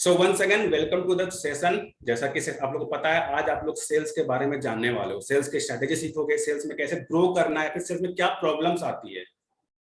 So once again welcome to the session. जैसा कि आप लोगों को पता है, आज आप लोग सेल्स के बारे में जानने वाले हो। सेल्स की स्ट्रेटेजी सीखोगे, सेल्स में कैसे ग्रो करना है, फिर सेल्स में क्या प्रॉब्लम्स आती है,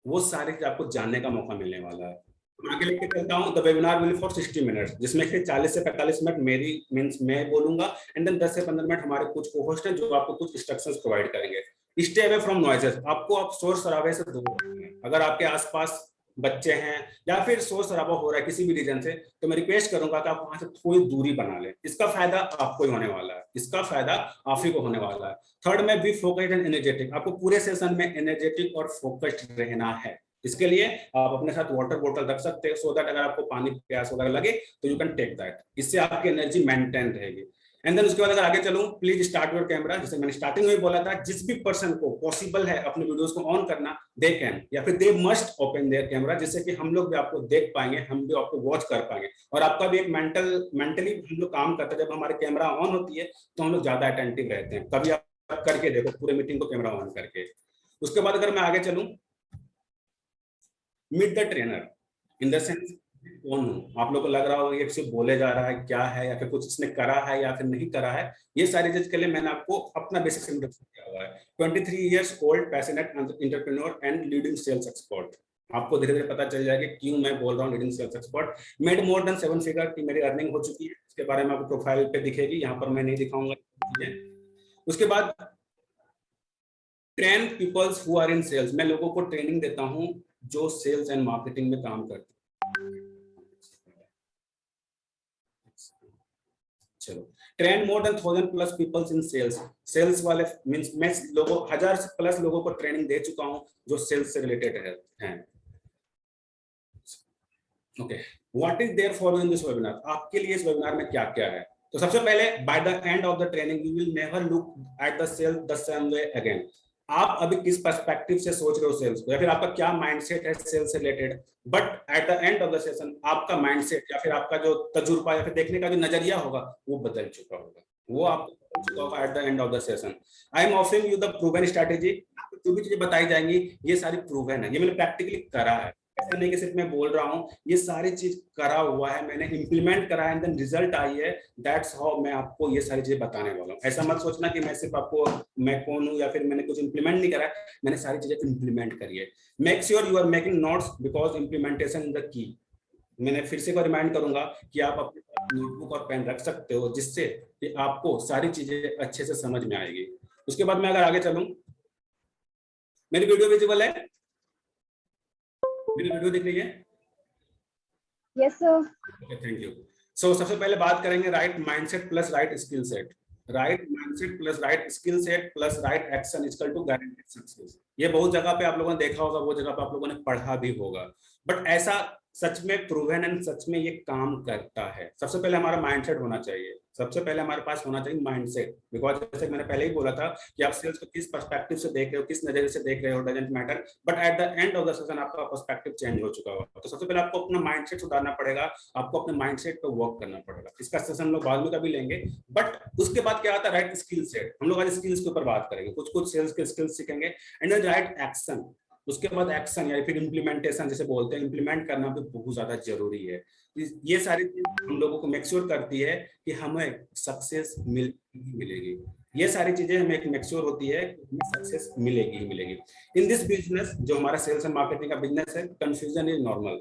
वो सारी चीज आपको जानने का मौका मिलने वाला है। आगे लेके चलता हूँ। The webinar will for 60 minutes, जिसमें से 40 से 45 मिनट मेरी मींस मैं बोलूंगा, एंड देन 10 से 15 मिनट हमारे कुछ को-होस्ट हैं जो आपको कुछ इंस्ट्रक्शंस प्रोवाइड करेंगे। स्टे अवे फ्रॉम नॉइजेस, आपको आप शोर शराबे से दूर रखना है। अगर आपके आसपास बच्चे हैं या फिर शोर शराबा हो रहा है किसी भी रीजन से, तो मैं रिक्वेस्ट करूंगा कि आप वहां से थोड़ी दूरी बना लें। इसका फायदा आपको ही होने वाला है, इसका फायदा आप ही को होने वाला है। थर्ड में बी फोकस्ड एंड एनर्जेटिक, आपको पूरे सेशन में एनर्जेटिक और फोकस्ड रहना है। इसके लिए आप अपने साथ वाटर बोतल रख सकते हैं, सो दैट अगर आपको पानी प्यास वगैरह लगे तो यू कैन टेक दैट। इससे आपकी एनर्जी मेंटेन रहेगी। एंड देन उसके बाद अगर आगे चलूं, प्लीज स्टार्ट योर कैमरा। जैसे मैंने स्टार्टिंग में बोला था, जिस भी पर्सन को पॉसिबल है अपने वीडियोस को ऑन करना, दे कैन या फिर they must open there camera, जिससे कि हम लोग भी आपको देख पाएंगे, हम भी आपको वॉच कर पाएंगे, और आपका भी एक मेंटली हम लोग काम करते हैं। जब हमारे कैमरा ऑन होती है तो हम लोग ज्यादा अटेंटिव रहते हैं। कभी आप करके देखो पूरे मीटिंग को कैमरा ऑन करके। उसके बाद अगर मैं आगे चलूं, meet the trainer in the sense कौन हूं। आप लोग को लग रहा होगा ये सिर्फ बोले जा रहा है, क्या है, या फिर कुछ इसने करा है या फिर नहीं करा है। ये सारी चीज के लिए मैंने आपको अपना बेसिक इंट्रोडक्शन दिया हुआ है। 23 years old, passionate entrepreneur and leading sales expert. आपको धीरे धीरे पता चल जाएगा क्यों मैं बोल रहा हूँ leading sales expert. Made more than 7 figure की मेरी अर्निंग हो चुकी है, इसके बारे में आपको प्रोफाइल पे दिखेगी, यहाँ पर मैं नहीं दिखाऊंगा। उसके बाद train peoples who are in sales, मैं लोगों को ट्रेनिंग देता हूँ जो सेल्स एंड मार्केटिंग में काम करते हैं। चलो, train more than 1000+ peoples in sales, sales वाले मींस मैं लोगों 1000+ लोगों को ट्रेनिंग दे चुका हूं जो सेल्स से रिलेटेड हैं। Okay, what is there for in this webinar, आपके लिए इस वेबिनार में क्या क्या है। तो सबसे पहले, by the end of the training you will never look at the sales the same way again. आप अभी किस पर्सपेक्टिव से सोच रहे हो सेल्स को, या फिर आपका क्या माइंडसेट है सेल्स से related, but at the end of the session आपका माइंडसेट या फिर आपका जो तजुर्बा या फिर देखने का जो नजरिया होगा वो बदल चुका होगा, वो आपको बदल चुका होगा at the end of the session. I am offering you the proven strategy, जो भी चीजें बताई जाएंगी ये सारी प्रूवन है, ये मैंने प्रैक्टिकली करा है। ऐसा नहीं कि सिर्फ मैं बोल रहा हूँ, ये सारी चीज करा हुआ है, मैंने इंप्लीमेंट करा है, एंड देन रिजल्ट आई है। दैट्स हाउ मैं आपको ये सारी चीजें बताने वाला हूँ। ऐसा मत सोचना कि मैं सिर्फ आपको मैं कौन हूँ या फिर मैंने कुछ इंप्लीमेंट नहीं करा है, मैंने सारी चीजें इंप्लीमेंट करी है। Make sure you are making notes because implementation is the key. मैंने फिर से रिमाइंड करूंगा कि आप अपने नोटबुक और पेन रख सकते हो, जिससे कि आपको सारी चीजें अच्छे से समझ में आएगी। उसके बाद मैं अगर आगे चलूं, मेरी वीडियो विजिबल है, मेरी वीडियो दिख रही है? Yes sir. Okay, thank you. So सबसे पहले बात करेंगे right mindset plus right skill set. Right mindset plus right skill set plus right action equal to guaranteed success. ये बहुत जगह पे आप लोगों ने देखा होगा, बहुत जगह पे आप लोगों ने पढ़ा भी होगा, बट ऐसा सच में प्रूवन एंड सच में ये काम करता है। सबसे पहले हमारा माइंडसेट होना चाहिए, सबसे पहले हमारे पास होना चाहिए माइंडसेट। बिकॉज जैसे मैंने पहले ही बोला था कि आप सेल्स को किस पर्सपेक्टिव से देख रहे हो, किस नजरिए से देख रहे हो, doesn't matter, but at the end of the session आपका पर्सपेक्टिव चेंज हो चुका होगा। तो सबसे पहले आपको अपना माइंडसेट सुधारना पड़ेगा, आपको अपने माइंडसेट पे वर्क करना पड़ेगा। इसका सेशन हम लोग बाद में कभी लेंगे, बट उसके बाद क्या आता है राइट स्किल सेट। हम लोग आज स्किल्स के ऊपर बात करेंगे, कुछ कुछ सेल्स के स्किल्स सीखेंगे, एंड देन राइट एक्शन। उसके बाद एक्शन या फिर इम्प्लीमेंटेशन जिसे बोलते हैं, इम्प्लीमेंट करना भी बहुत ज्यादा जरूरी है। ये सारी चीज हम लोगों को मेक श्योर करती है कि हमें सक्सेस मिलेगी। ये सारी चीजें हमें एक मेक श्योर होती है कि हमें सक्सेस मिलेगी ही मिलेगी। इन दिस बिजनेस, जो हमारा सेल्स एंड मार्केटिंग का बिजनेस है, कंफ्यूजन इज नॉर्मल।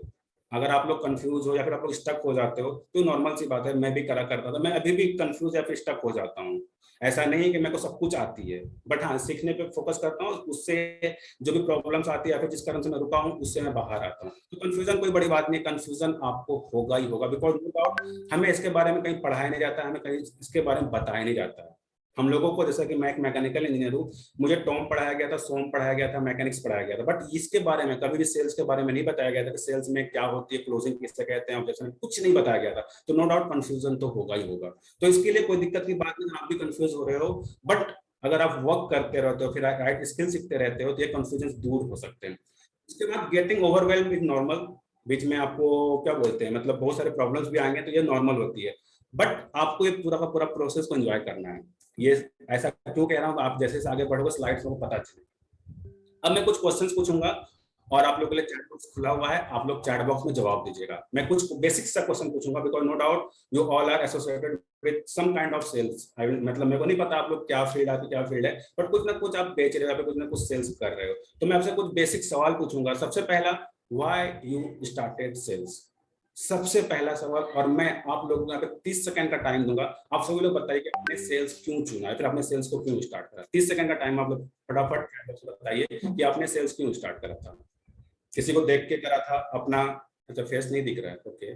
अगर आप लोग कंफ्यूज हो या फिर आप लोग स्टक हो जाते हो तो नॉर्मल सी बात है, मैं भी करा करता था, मैं अभी भी कंफ्यूज या फिर स्टक हो जाता हूँ। ऐसा नहीं है कि मेरे को सब कुछ आती है, बट हाँ सीखने पे फोकस करता हूँ, उससे जो भी प्रॉब्लम्स आती है या फिर जिस कारण से मैं रुका हूँ उससे मैं बाहर आता हूँ। तो कंफ्यूजन कोई बड़ी बात नहीं, कंफ्यूजन आपको होगा ही होगा, बिकॉज हमें इसके बारे में कहीं पढ़ाया नहीं जाता, हमें कहीं इसके बारे में बताया नहीं जाता है। हम लोगों को, जैसा कि मैं एक मैकेनिकल इंजीनियर हूँ, मुझे टॉम पढ़ाया गया था, सोम पढ़ाया गया था, मैकेनिक्स पढ़ाया गया था, बट इसके बारे में कभी भी सेल्स के बारे में नहीं बताया गया था कि सेल्स में क्या होती है, क्लोजिंग किससे कहते हैं, ऑब्जेक्शन, कुछ नहीं बताया गया था। तो नो डाउट कंफ्यूजन तो होगा ही होगा। तो इसके लिए कोई दिक्कत की बात नहीं, आप भी कंफ्यूज हो रहे हो, बट अगर आप वर्क करते रहते हो, फिर राइट स्किल सीखते रहते हो, तो ये कंफ्यूजन दूर हो सकते हैं। उसके बाद गेटिंग ओवरवेल्म इज नॉर्मल। बीच में आपको क्या बोलते हैं, मतलब बहुत सारे प्रॉब्लम्स भी आएंगे, तो ये नॉर्मल होती है, बट आपको ये पूरा का पूरा प्रोसेस को एंजॉय करना है। ये ऐसा क्यों कह रहा हूँ, आप जैसे आगे बढ़ोगे स्लाइड्स को पता चले। अब मैं कुछ क्वेश्चंस पूछूंगा और आप लोगों के लिए चैट बॉक्स खुला हुआ है, आप लोग चैट बॉक्स में जवाब दीजिएगा। मैं कुछ बेसिक सा क्वेश्चन पूछूंगा, because no doubt you all are associated with some kind of sales. I will, मतलब मेरे को नहीं पता आप लोग क्या फील्ड, आपकी क्या फील्ड है, बट कुछ ना कुछ आप बेच रहे हो, आप कुछ ना कुछ सेल्स कर रहे हो। तो मैं आपसे कुछ बेसिक सवाल पूछूंगा। सबसे पहला, व्हाई यू स्टार्टेड सेल्स? सबसे पहला सवाल, और मैं आप लोगों को यहाँ पे 30 सेकंड का टाइम दूंगा। आप सभी लोग बताइए कि आपने सेल्स क्यों चुना है, फिर आपने सेल्स को क्यों स्टार्ट करा। 30 सेकंड का टाइम, आप लोग फटाफट बताइए कि आपने सेल्स क्यों स्टार्ट करा था। किसी को देख के करा था अपना? अच्छा, फेस नहीं दिख रहा है, okay.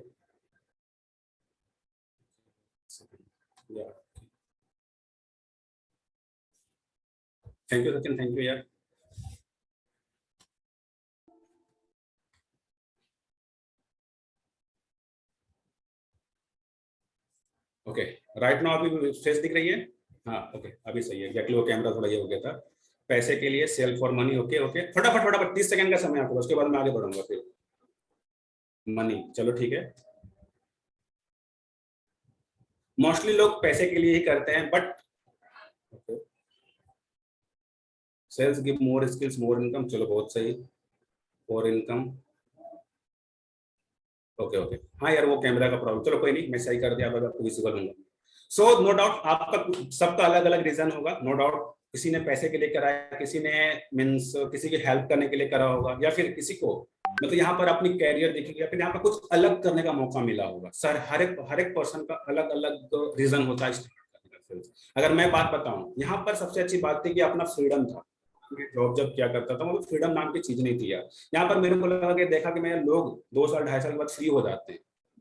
Thank you Sachin, thank you यार। ओके, राइट नाउ अभी फेस दिख रही है? हाँ ओके, अभी सही है। एक्चुअली वो कैमरा थोड़ा ये हो गया था। पैसे के लिए, sale for money, okay okay. फटाफट फटाफट 30 सेकंड का समय आपको, उसके बाद मैं आगे बढ़ूंगा फिर। मनी, चलो ठीक है। मोस्टली लोग पैसे के लिए ही करते हैं, but sales give more skills more income, चलो बहुत सही। और इनकम, ओके ओके। हाँ यार, वो कैमरा का प्रॉब्लम, चलो कोई नहीं, मैं सही कर दिया, अब आपको विजिबल होगा। सो नो डाउट आपका सबका अलग अलग रीजन होगा, नो डाउट। किसी ने पैसे के लिए करा है, किसी ने मीन्स किसी की हेल्प करने के लिए करा होगा, या फिर किसी को मतलब यहाँ पर अपनी कैरियर देखी, या फिर यहाँ पर कुछ अलग करने का मौका मिला होगा। सर हर एक पर्सन का अलग अलग रीजन होता है स्टार्ट करने का। अगर मैं बात बताऊं, यहाँ पर सबसे अच्छी बात थी कि अपना फ्रीडम था। मैं जॉब जब क्या करता था, वो फ्रीडम नाम की चीज नहीं थी यार। यहाँ पर मेरे को लगा कि देखा कि मैं लोग 2 साल 2.5 साल के बाद फ्री हो जाते हैं,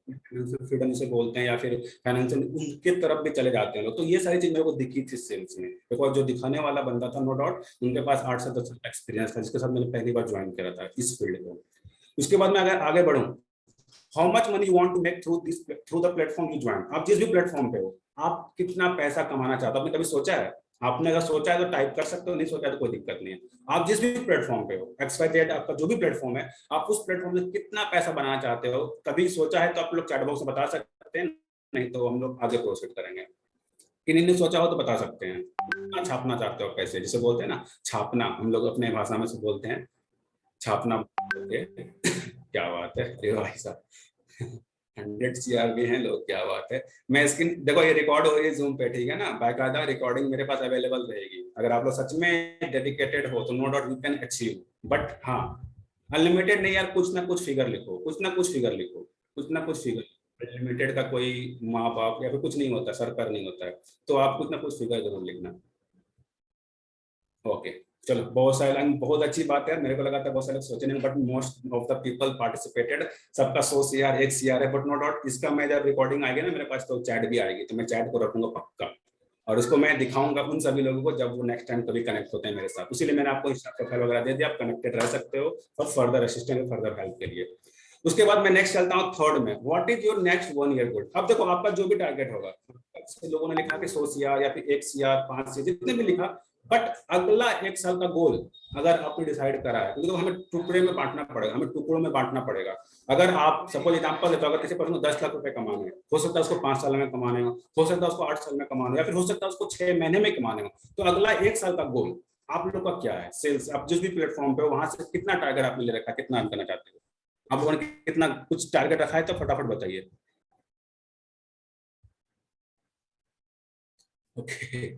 फाइनेंशियल फ्रीडम से बोलते हैं, या फिर फाइनेंशियल उनके तरफ भी चले जाते हैं लोग। तो ये सारी चीज मेरे को दिखी थी सेल्स में, बिकॉज जो दिखाने वाला बंदा था, नो डाउट उनके पास 8 से 10 साल का एक्सपीरियंस था, जिसके साथ मैंने पहली बार ज्वाइन करा था इस फील्ड को। उसके बाद मैं अगर आगे बढ़ूं, how much money you want to make through the platform you join. आप जिस भी प्लेटफॉर्म पे हो, आप कितना पैसा कमाना चाहते हो, आपने कभी सोचा है? आपने अगर सोचा है तो टाइप कर सकते हो, नहीं सोचा तो कोई दिक्कत नहीं है। आप जिस भी प्लेटफॉर्म पे हो, XYZ आपका जो भी प्लेटफॉर्म है, आप उस प्लेटफॉर्म से कितना पैसा बनाना चाहते हो, कभी सोचा है तो आप लोग चैट बॉक्स में बता सकते हैं, नहीं तो हम लोग आगे प्रोसीड करेंगे। किन्हीं ने सोचा हो तो बता सकते हैं। कितना छापना चाहते हो पैसे, जिसे बोलते हैं ना छापना, हम लोग अपने भाषा में से बोलते हैं छापना। ओके क्या बात है, ये भाई साहब 100 CR भी हैं लोग, क्या बात है। मैं स्क्रीन देखो, ये रिकॉर्ड हो रही है जूम पे, ठीक है ना, बाकायदा रिकॉर्डिंग मेरे पास अवेलेबल रहेगी। अगर आप लोग सच में डेडिकेटेड हो तो no doubt you can achieve, but हाँ अनलिमिटेड नहीं यार, कुछ ना कुछ फिगर लिखो, कुछ ना कुछ फिगर लिखो, कुछ ना कुछ फिगर। अनलिमिटेड का कोई माँ बाप या फिर कुछ नहीं होता, सरकार नहीं होता है, तो आप कुछ ना कुछ फिगर जरूर लिखना। ओके चलो, बहुत सारे, बहुत अच्छी बात है। मेरे को लगा था बहुत सारे सोचे नहीं, but most of the people participated. सबका 100 CR 1 CR है, बट नो डाउट इसका मैं जब रिकॉर्डिंग आएगी ना मेरे पास, तो चैट भी आएगी, तो मैं चैट को रखूंगा पक्का, और उसको मैं दिखाऊंगा उन सभी लोगों को जब वो नेक्स्ट टाइम कभी कनेक्ट होते हैं मेरे साथ। इसीलिए मैंने आपको इंस्टा प्रोफाइल वगैरह दे दिया, आप कनेक्टेड रह सकते हो और फर्दर असिस्टेंट, फर्दर हेल्प के लिए। उसके बाद मैं नेक्स्ट चलता हूँ थर्ड में, what is your next 1 year गोल। अब देखो आपका जो भी टारगेट होगा, लोगों ने लिखा कि 100 CR या फिर 1 CR 5 CR जितने भी लिखा, बट अगला 1 साल का गोल अगर आपने डिसाइड करा है, तो हमें टुकड़े में बांटना पड़ेगा, हमें टुकड़ों में बांटना पड़ेगा। अगर आप सपोज एग्जांपल लेते हो, अगर किसी पर्सन को 10 लाख रुपए कमाने हैं, हो सकता है उसको 5 साल में कमाने हो सकता है उसको 8 साल में कमाने हो, या फिर हो सकता है उसको 6 महीने में कमाने हो। तो अगला 1 साल का गोल आप लोग का क्या है? सेल्स, आप जिस भी प्लेटफॉर्म पे हो वहां से कितना टारगेट आपने ले रखा है, कितना अर्न करना चाहते हो आप लोगों ने, कितना कुछ टारगेट रखा है तो फटाफट बताइए। ओके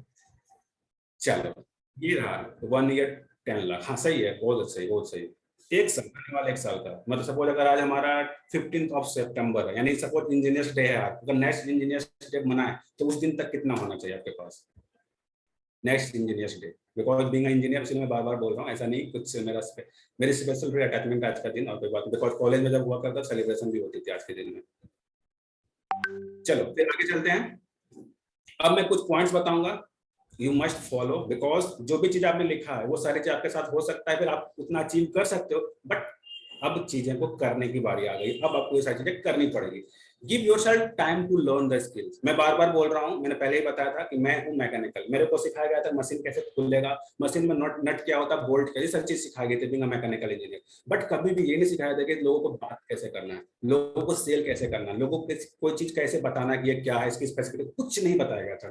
चलो, ये रहा 1 year 10 लाख, हाँ सही है, बहुत सही बहुत सही। 1 साल, आने वाला 1 साल का मतलब, सपोज अगर आज हमारा 15 सितंबर है, यानी सपोज इंजीनियर्स डे है आज, अगर नेक्स्ट इंजीनियर्स डे मनाए तो उस दिन तक कितना होना चाहिए आपके पास next engineers day. Because being engineer, इसलिए मैं बार बार बोल रहा हूँ, ऐसा नहीं कुछ मेरी स्पेशल फिर अटैचमेंट आज का दिन, और कोई बात, बिकॉज कॉलेज में जब हुआ करता सेलिब्रेशन भी होती थी आज के दिन में। चलो फिर आगे चलते हैं। अब मैं कुछ पॉइंट्स बताऊंगा, यू मस्ट फॉलो, बिकॉज जो भी चीज आपने लिखा है वो सारी चीज आपके साथ हो सकता है, फिर आप उतना अचीव कर सकते हो, बट अब चीजें को करने की बारी आ गई, अब आपको ये सारी चीजें करनी पड़ेगी। Give yourself time to learn the skills. मैं बार बार बोल रहा हूँ, मैंने पहले ही बताया था कि मैं हूँ मैकेनिकल, मेरे को सिखाया गया था मशीन कैसे खुलेगा, मशीन में नट नट क्या होता है, बोल्ट कैसे, सब चीज सिखाई गई थी being a mechanical engineer. But कभी भी ये नहीं सिखाया था कि लोगों को बात कैसे करना है, लोगों को सेल कैसे करना है, लोगों को कोई चीज कैसे बताना कि ये क्या है, इसकी स्पेसिफिक कुछ नहीं बताया गया था,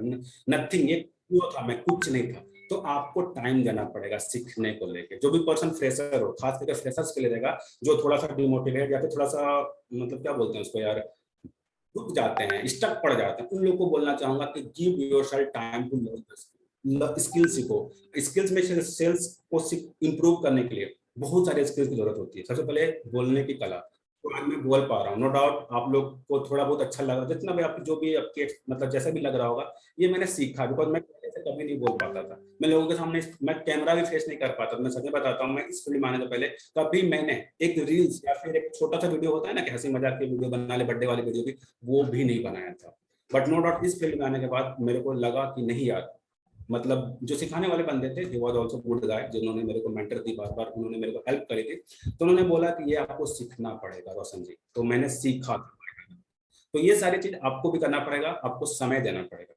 नथिंग। ये था, मैं कुछ नहीं था। तो आपको टाइम देना पड़ेगा सीखने को लेके। जो भी पर्सन फ्रेशर हो, खास करके फ्रेशर्स के लिए रहेगा, जो थोड़ा सा डिमोटिवेट या फिर थोड़ा सा मतलब क्या बोलते हैं उसको यार, रुक जाते हैं, स्टक पड़ जाते हैं, उन लोगों को बोलना चाहूंगा कि give yourself time to learn skill. सीखो स्किल्स में, सेल्स को इंप्रूव करने के लिए बहुत सारे स्किल्स की जरूरत होती है। सबसे पहले बोलने की कला, तो आज मैं बोल पा रहा हूँ, नो डाउट आप लोग को थोड़ा बहुत अच्छा लग रहा है, जितना भी आप जो भी आपके मतलब जैसा भी लग रहा होगा, ये मैंने सीखा, बिकॉज मैं पहले से कभी नहीं बोल पाता था, मैं लोगों के सामने मैं कैमरा भी फेस नहीं कर पाता। मैं सच में बताता हूँ, मैं इस फील्ड में आने से पहले कभी मैंने एक रील्स या फिर एक छोटा सा वीडियो होता है ना कि हंसी मजाक की वीडियो बना ले, बर्थडे वाली वीडियो भी, वो भी नहीं बनाया था। बट नो डाउट इस फील्ड में आने के बाद मेरे को लगा कि नहीं यार, मतलब जो सिखाने वाले बंदे थे, he was also good guy, जिन्होंने मेरे को मेंटर दी, बार बार उन्होंने मेरे को हेल्प करी थी, तो उन्होंने बोला कि ये आपको सीखना पड़ेगा रोशन जी, तो मैंने सीखा। तो ये सारी चीज आपको भी करना पड़ेगा, आपको समय देना पड़ेगा।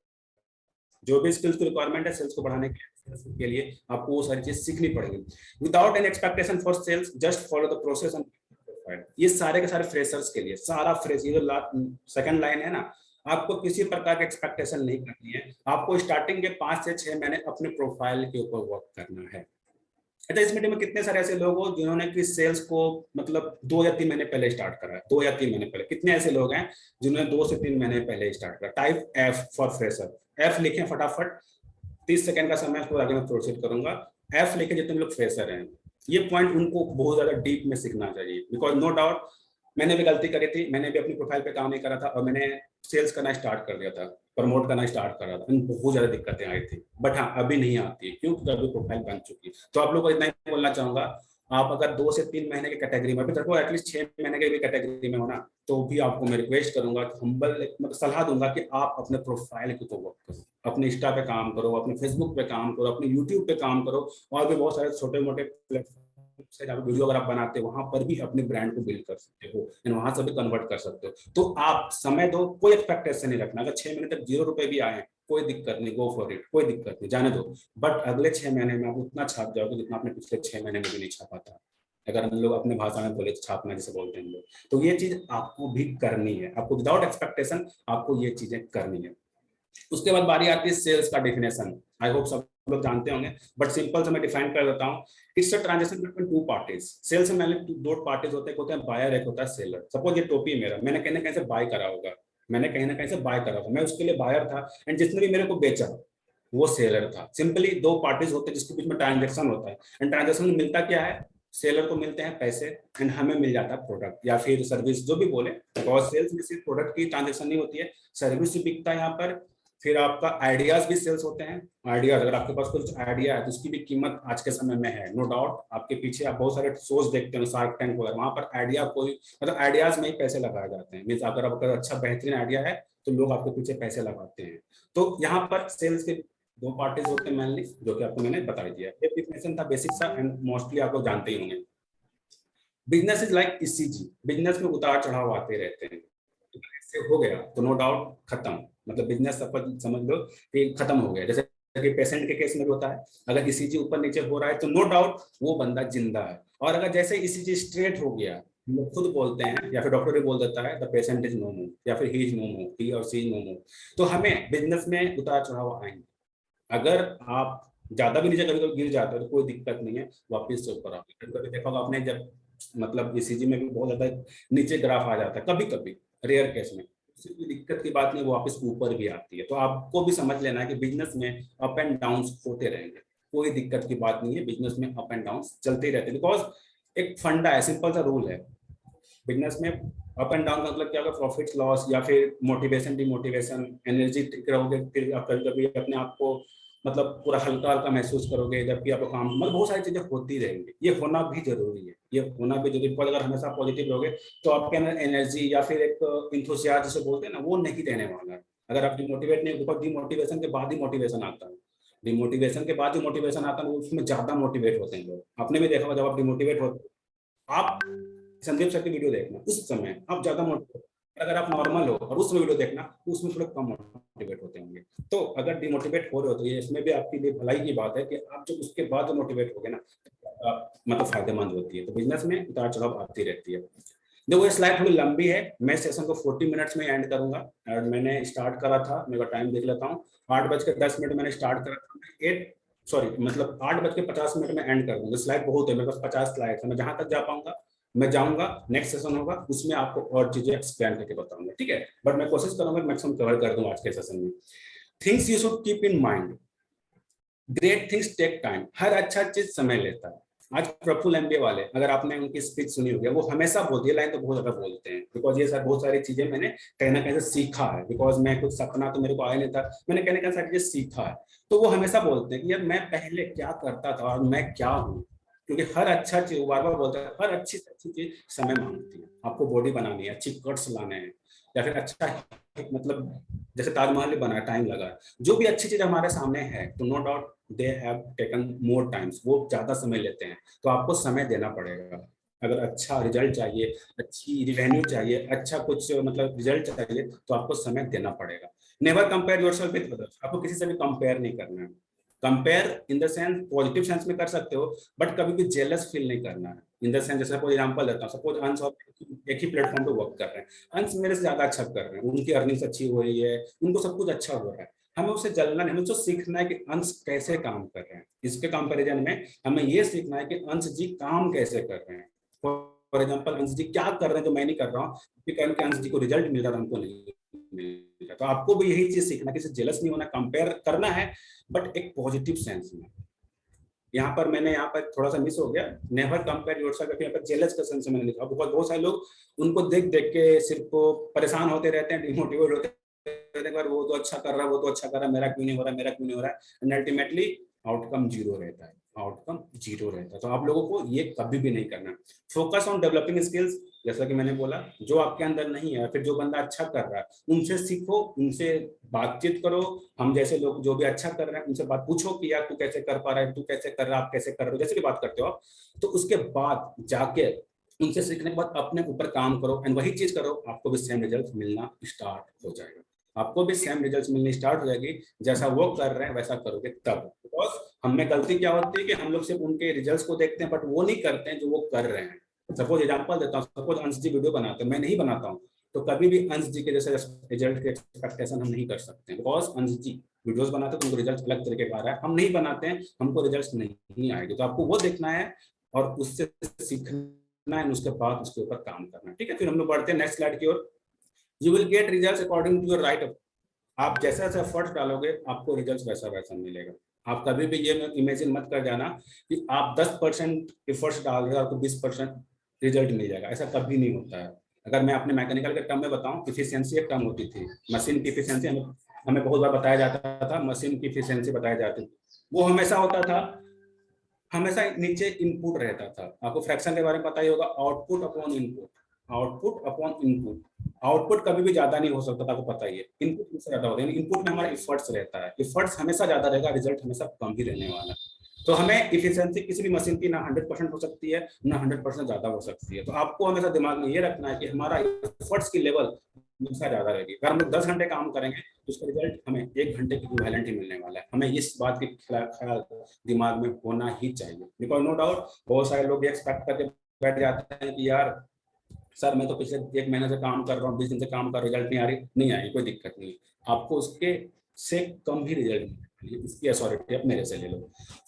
जो भी स्किल्स की रिक्वायरमेंट है सेल्स को बढ़ाने के लिए आपको वो सारी चीज सीखनी पड़ेगी। Without an expectation for sales, just follow the process and ये सारे के सारे फ्रेशर्स के लिए, सारा फ्रेश, ये जो सेकंड लाइन है ना, आपको किसी प्रकार की एक्सपेक्टेशन नहीं करनी है। आपको स्टार्टिंग के 5 से 6 महीने अपने प्रोफाइल के ऊपर वर्क करना है। अच्छा, इस मीटिंग में कितने सारे ऐसे लोग हो जिन्होंने कि सेल्स को मतलब 2 या 3 महीने पहले स्टार्ट करा है? 2 या 3 महीने पहले कितने ऐसे लोग हैं जिन्होंने 2 से 3 महीने पहले स्टार्ट करा? Type F for fresher, F लिखें फटाफट, 30 सेकंड का समय, उसको आगे मैं प्रोसीड करूंगा। एफ लिखे जितने लोग फ्रेशर हैं, ये पॉइंट उनको बहुत ज्यादा डीप में सीखना चाहिए, बिकॉज नो डाउट मैंने भी गलती करी थी, मैंने भी अपनी प्रोफाइल पे काम नहीं करा था और मैंने सेल्स करना स्टार्ट कर दिया था, प्रमोट करना स्टार्ट करा था, बहुत ज्यादा दिक्कतें आई थी। बट हाँ, अभी नहीं आती क्योंकि अभी प्रोफाइल बन चुकी है। तो आप लोग को इतना ही बोलना चाहूंगा, आप अगर 2 से 3 महीने की कैटेगरी में, देखो एटलीस्ट 6 महीने की भी कैटेगरी में हो ना, तो भी आपको मैं रिक्वेस्ट करूंगा, हम्बल मतलब सलाह दूंगा कि आप अपने प्रोफाइल के ऊपर वर्क करो, अपने इंस्टा पे काम करो, अपने फेसबुक पे काम करो, अपने यूट्यूब पे काम करो, और भी बहुत सारे छोटे मोटे प्लेटफॉर्म से वीडियो अगर आप बनाते हो, वहां पर भी अपने ब्रांड को बिल्ड कर सकते हो, वहां से भी कन्वर्ट कर सकते हो। तो आप समय दो, कोई एक्सपेक्टेशन नहीं रखना। अगर 6 महीने तक 0 रुपए भी आए, कोई दिक्कत नहीं, गो फॉर इट, कोई दिक्कत नहीं, जाने दो। बट अगले 6 महीने में आप उतना छाप जाओगे जितना आपने पिछले 6 महीने में भी नहीं छापा था। अगर हम लोग अपने भाषा में बोले तो छापना जिसे बोलते हैं हम लोग, तो ये चीज आपको भी करनी है, आपको विदाउट एक्सपेक्टेशन आपको ये चीजें करनी है। उसके बाद बारी आती है सेल्स का डिफिनेशन। आई होप सब लोग जानते होंगे, बट सिंपल से मैं डिफाइन कर देता हूँ। It's a transaction between 2 parties. Sales में 2 पार्टीज होते हैं, बायर, एक होता है सेलर। सपोज ये टोपी मेरा, मैंने कहीं ना कहीं से बाय करा होगा, मैंने कहीं ना कहीं से बाय करा होगा, मैं उसके लिए बायर था, एंड जिसने भी मेरे को बेचा वो सेलर था। सिंपली 2 पार्टीज होते हैं जिसके बीच में ट्रांजेक्शन होता है, एंड ट्रांजेक्शन में मिलता क्या है? सेलर को मिलते हैं पैसे एंड हमें मिल जाता है प्रोडक्ट या फिर सर्विस, जो भी बोले। बिकॉज सेल्स में सिर्फ प्रोडक्ट की ट्रांजेक्शन नहीं होती है, सर्विस भी बिकता है यहाँ पर। फिर आपका आइडियाज भी सेल्स होते हैं। आइडियाज, अगर आपके पास कुछ आइडिया है तो उसकी भी कीमत आज के समय में है, नो डाउट। आपके पीछे आप बहुत सारे शोज देखते हैं, शार्क टैंक वगैरह, वहां पर आइडिया कोई मतलब आइडियाज में ही पैसे लगाए जाते हैं। मीन्स अगर आपका अच्छा बेहतरीन आइडिया है तो लोग आपके पीछे पैसे लगाते हैं। तो यहाँ पर सेल्स के 2 पार्टीज होते हैं मेनली, जो कि आपको मैंने बता दिया। ये डिफिनेशन था बेसिक सा, एंड मोस्टली आप लोग जानते ही होंगे। Business is like ECG, business में उतार चढ़ाव आते रहते हैं। से हो गया तो नो डाउट खत्म, मतलब बिजनेस समझ लो कि खत्म हो गया। जैसे कि पेशेंट के केस में भी होता है, अगर ईसीजी ऊपर नीचे हो रहा है तो नो डाउट वो बंदा जिंदा है। और अगर जैसे ईसीजी स्ट्रेट हो गया, लोग खुद बोलते हैं या फिर डॉक्टर भी बोल देता है the patient is no move, या फिर he is no move, he or she is no move. तो हमें बिजनेस में उतार चढ़ाव आएंगे। अगर आप ज्यादा भी नीचे कभी कभी गिर जाते हो तो कोई दिक्कत नहीं है, वापस से ऊपर आओगे। कभी कभी देखा होगा आपने, जब मतलब ईसीजी में भी बहुत ज्यादा नीचे ग्राफ आ जाता है, कभी कभी रेयर केस में, कोई दिक्कत की बात नहीं, वो वापस ऊपर भी आती है। तो आपको भी समझ लेना है कि बिजनेस में अप एंड डाउन होते रहेंगे, कोई दिक्कत की बात नहीं है, बिजनेस में अप एंड डाउन चलते ही रहते हैं। बिकॉज एक फंडा है, सिंपल सा रूल है बिजनेस में। अप एंड डाउन का मतलब क्या होगा? प्रॉफिट लॉस, या फिर मोटिवेशन डिमोटिवेशन, एनर्जी ठीक रहोगे, फिर आप कभी कभी अपने आप को मतलब पूरा हल्का हल्का महसूस करोगे, जबकि आपको काम मतलब बहुत सारी चीजें होती रहेंगी। ये होना भी जरूरी है, ये होना भी जरूरी है। अगर हमेशा पॉजिटिव रहोगे तो आपके अंदर एनर्जी या फिर एक इंथुसियाज्म जिसे बोलते हैं ना, वो नहीं रहने वाला है। अगर आप डिमोटिवेट नहीं, बिकॉज डिमोटिवेशन के बाद ही मोटिवेशन आता है। डिमोटिवेशन के बाद जो मोटिवेशन आता है उसमें ज्यादा मोटिवेट होते हैं लोग। आपने भी देखा होगा, जब आप डिमोटिवेट होते, आप संदीप सर की वीडियो देखना, उस समय आप ज्यादा मोटिवेट, अगर आप नॉर्मल हो और उस वीडियो देखना तो उसमें थोड़ा कम मोटिवेट होते होंगे। तो अगर डिमोटिवेट हो रहे हो तो ये इसमें भी आपके लिए भलाई की बात है कि आप जब उसके बाद मोटिवेट हो गए ना, मतलब फायदेमंद होती है। तो बिजनेस में उतार चढ़ाव आती रहती है। देखो ये स्लाइड थोड़ी लंबी है, मैं सेशन को 40 मिनट्स में एंड करूंगा। और मैंने स्टार्ट करा था, मेरा टाइम देख लेता हूँ, 8:10 मैंने स्टार्ट करा था, सॉरी मतलब 8:50 में एंड कर दूंगा। स्लाइड बहुत है मेरे पास, 50 स्लाइड है, मैं जहां तक जा पाऊंगा मैं जाऊंगा। नेक्स्ट सेशन होगा उसमें आपको और चीजें एक्सप्लेन करके बताऊंगा, ठीक है। बट मैं कोशिश करूंगा मैक्सिमम कवर कर दूं आज के सेशन में। Things you should keep in mind, great things take time. हर अच्छा चीज समय लेता है। आज प्रफुल्ल एमबीए वाले, अगर आपने उनकी स्पीच सुनी होगी, वो हमेशा बोलते, ये लाइन तो बहुत ज्यादा बोलते हैं, बिकॉज ये सर बहुत सारी चीजें मैंने कहीं ना कहीं से सीखा है। बिकॉज मैं कुछ सपना तो मेरे को आया नहीं था, मैंने कहीं ना कहीं सारी चीजें सीखा है। तो वो हमेशा बोलते हैं कि यार मैं पहले क्या करता था और मैं क्या हूँ। क्योंकि हर अच्छा चीज, बार बार बोलते हैं, हर अच्छी से अच्छी चीज समय मांगती है। आपको बॉडी बनानी है, अच्छी कट्स लाने हैं, या फिर अच्छा मतलब जैसे ताजमहल बना, टाइम लगा। जो भी अच्छी चीज हमारे सामने है, तो no doubt they have taken more times, वो ज्यादा समय लेते हैं। तो आपको समय देना पड़ेगा। अगर अच्छा रिजल्ट चाहिए, अच्छी रिवेन्यू चाहिए, अच्छा कुछ मतलब रिजल्ट चाहिए, तो आपको समय देना पड़ेगा। Never compare yourself with others, आपको किसी से भी कंपेयर नहीं करना है। Compare in the sense positive sense में कर सकते हो, बट कभी भी जेलस फील नहीं करना है। इन द सेंस, जैसे सपोज एग्जांपल देता हूँ, सपोज अंश और एक ही प्लेटफॉर्म पे वर्क कर रहे हैं, अंश मेरे से ज्यादा अच्छा कर रहे हैं, उनकी अर्निंग्स अच्छी हो रही है, उनको सब कुछ अच्छा हो रहा है। हमें उससे जलना नहीं, हमें उससे सीखना है कि अंश कैसे काम कर रहे हैं। इसके कंपैरिजन में हमें ये सीखना है कि अंश जी काम कैसे कर रहे हैं। फॉर एग्जाम्पल अंश जी क्या कर रहे हैं जो मैं नहीं कर रहा हूँ, क्योंकि अंश जी को रिजल्ट मिल रहा था, हमको नहीं मिल रहा। तो आपको भी यही चीज सीखना, किसी जेलस नहीं होना, कंपेयर करना है, बट एक पॉजिटिव सेंस में। यहाँ पर मैंने यहाँ पर थोड़ा सा मिस हो गया, नेवर कंपेयर योरसेल्फ, यहाँ पर जेलस का सेंस मैंने लिखा। बहुत बहुत सारे लोग उनको देख देख के सिर्फ को परेशान होते रहते हैं, डिमोटिवेट होते हैं, बार वो तो अच्छा कर रहा है, वो तो अच्छा कर रहा है, मेरा क्यों नहीं हो रहा, मेरा क्यों नहीं हो रहा है, एंड अल्टीमेटली आउटकम जीरो रहता है। आउटकम जीरो रहता है। तो आप लोगों को ये कभी भी नहीं करना। फोकस ऑन डेवलपिंग स्किल्स, जैसा कि मैंने बोला, जो आपके अंदर नहीं है, फिर जो बंदा अच्छा कर रहा है उनसे सीखो, उनसे बातचीत करो। हम जैसे लोग जो भी अच्छा कर रहे हैं उनसे बात पूछो कि यार तू कैसे कर पा रहा है, तू कैसे कर रहा है, आप कैसे कर रहे हो, जैसे कि बात करते हो आप। तो उसके बाद जाके उनसे सीखने के बाद अपने ऊपर काम करो, एंड वही चीज करो, आपको भी सेम रिजल्ट मिलना स्टार्ट हो जाएगा। आपको भी सेम रिजल्ट मिलनी स्टार्ट हो जाएगी। जैसा वो कर रहे हैं वैसा करोगे तब। बिकॉज हमें गलती क्या होती है कि हम लोग सिर्फ उनके रिजल्ट्स को देखते हैं, बट वो नहीं करते हैं जो वो कर रहे हैं। सपोज एग्जांपल देता हूँ, सपोज अंश जी वीडियो बनाते हैं, मैं नहीं बनाता हूँ, तो कभी भी अंश जी के जैसे रिजल्ट के एक्सपेक्टेशन हम नहीं कर सकते हैं। बिकॉज अंश जी वीडियोस बनाते हैं तो उनको रिजल्ट अलग तरीके का आ रहा है, हम नहीं बनाते हैं, हमको रिजल्ट नहीं आएंगे। तो आपको वो देखना है और उससे सीखना है, उसके बाद उसके ऊपर काम करना है, ठीक है। फिर हम लोग बढ़ते हैं नेक्स्ट स्लाइड की ओर। You will get result according to your right. आप जैसा जैसा एफर्ट डालोगे आपको रिजल्ट वैसा वैसा मिलेगा। आप कभी भी ये इमेजिन मत कर जाना कि आप 10% एफर्ट्स डाल रहे हो आपको 20% रिजल्ट मिल जाएगा, ऐसा कभी नहीं होता है। अगर मैं अपने मैकेनिकल के टर्म में बताऊं, इफिशियंसी एक टर्म होती थी, मशीन की इफिशियंसी हमें हमें बहुत बार बताया जाता था, मशीन की इफिशियंसी बताई जाती थी। वो हमेशा होता था, हमेशा नीचे इनपुट रहता था। आपको फ्रैक्शन के बारे में पता ही होगा, output upon input, output upon input. Output कभी भी ज्यादा नहीं हो सकता था, आपको पता ही है। इनपुट से ज्यादा होता है, इनपुट में हमारा इफर्ट्स रहता है, इफर्ट्स हमेशा ज्यादा रहेगा, रिजल्ट हमेशा कम ही रहने वाला है। तो हमें इफिशियंसी किसी भी मशीन की ना 100% हो सकती है, ना 100% ज्यादा हो सकती है। तो आपको हमेशा दिमाग में ये रखना है कि हमारा इफर्ट्स की लेवल हमेशा ज्यादा रहेगी। अगर हम लोग 10 घंटे काम करेंगे तो उसका रिजल्ट हमें 1 घंटे की इक्विवेलेंट ही मिलने वाला है। हमें इस बात की ख्याल दिमाग में होना ही चाहिए। बिकॉज नो डाउट बहुत सारे लोग एक्सपेक्ट करके बैठ जाते हैं कि यार सर मैं तो पिछले 1 महीने से काम कर रहा हूँ, 20 दिन से काम कर, रिजल्ट नहीं आ रही, नहीं आई, कोई दिक्कत नहीं है। आपको उसके से कम ही रिजल्ट मिलेगा, इसकी अथॉरिटी आप मेरे से ले लो।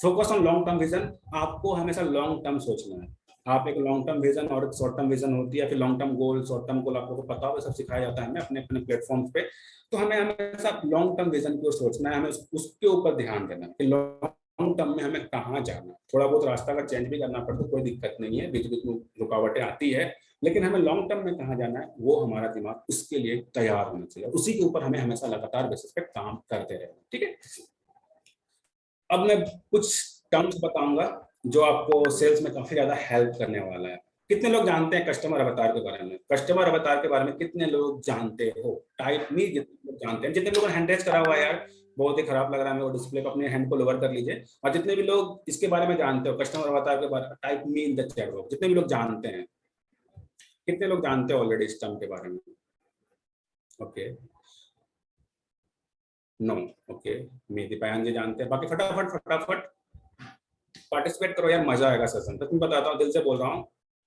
Focus on long term vision, आपको हमेशा लॉन्ग टर्म सोचना है। आप एक लॉन्ग टर्म विजन और एक शॉर्ट टर्म विजन होती है, फिर long term goal, short term goal आपको पता होगा, सब सिखाया जाता है हमें अपने अपने प्लेटफॉर्म पे। तो हमें हमेशा लॉन्ग टर्म विजन की ओर सोचना है, हमें उसके ऊपर ध्यान देना है कि लॉन्ग टर्म में हमें कहाँ जाना है। थोड़ा बहुत रास्ता का चेंज भी करना पड़ता है, कोई दिक्कत नहीं है, बीच बीच में रुकावटें आती है, लेकिन हमें लॉन्ग टर्म में कहाँ जाना है वो हमारा दिमाग उसके लिए तैयार होना चाहिए। उसी के ऊपर हमें हमेशा लगातार बेसिस पे काम करते रहना, ठीक है। अब मैं कुछ टर्म्स बताऊंगा जो आपको सेल्स में काफी ज्यादा हेल्प करने वाला है। कितने लोग जानते हैं कस्टमर अवतार के बारे में? कस्टमर अवतार के बारे में कितने लोग जानते हो? टाइप मी जितने लोग जानते हैं। जितने लोगों ने हैंड रेज करा हुआ है यार, बहुत ही खराब लग रहा है मेरे को डिस्प्ले पर, अपने हैंड को लोअर कर लीजिए। और जितने भी लोग इसके बारे में जानते हो, कस्टमर अवतार के बारे में, type me in the chat box, जितने भी लोग जानते हैं। कितने लोग जानते हो ऑलरेडी इस टर्म के बारे में? ओके, नो, ओके, मेरी बयान जी जानते हैं, बाकी फटाफट फटाफट पार्टिसिपेट करो यार, मजा आएगा सेशन। तो मैं बताता हूँ, दिल से बोल रहा हूँ,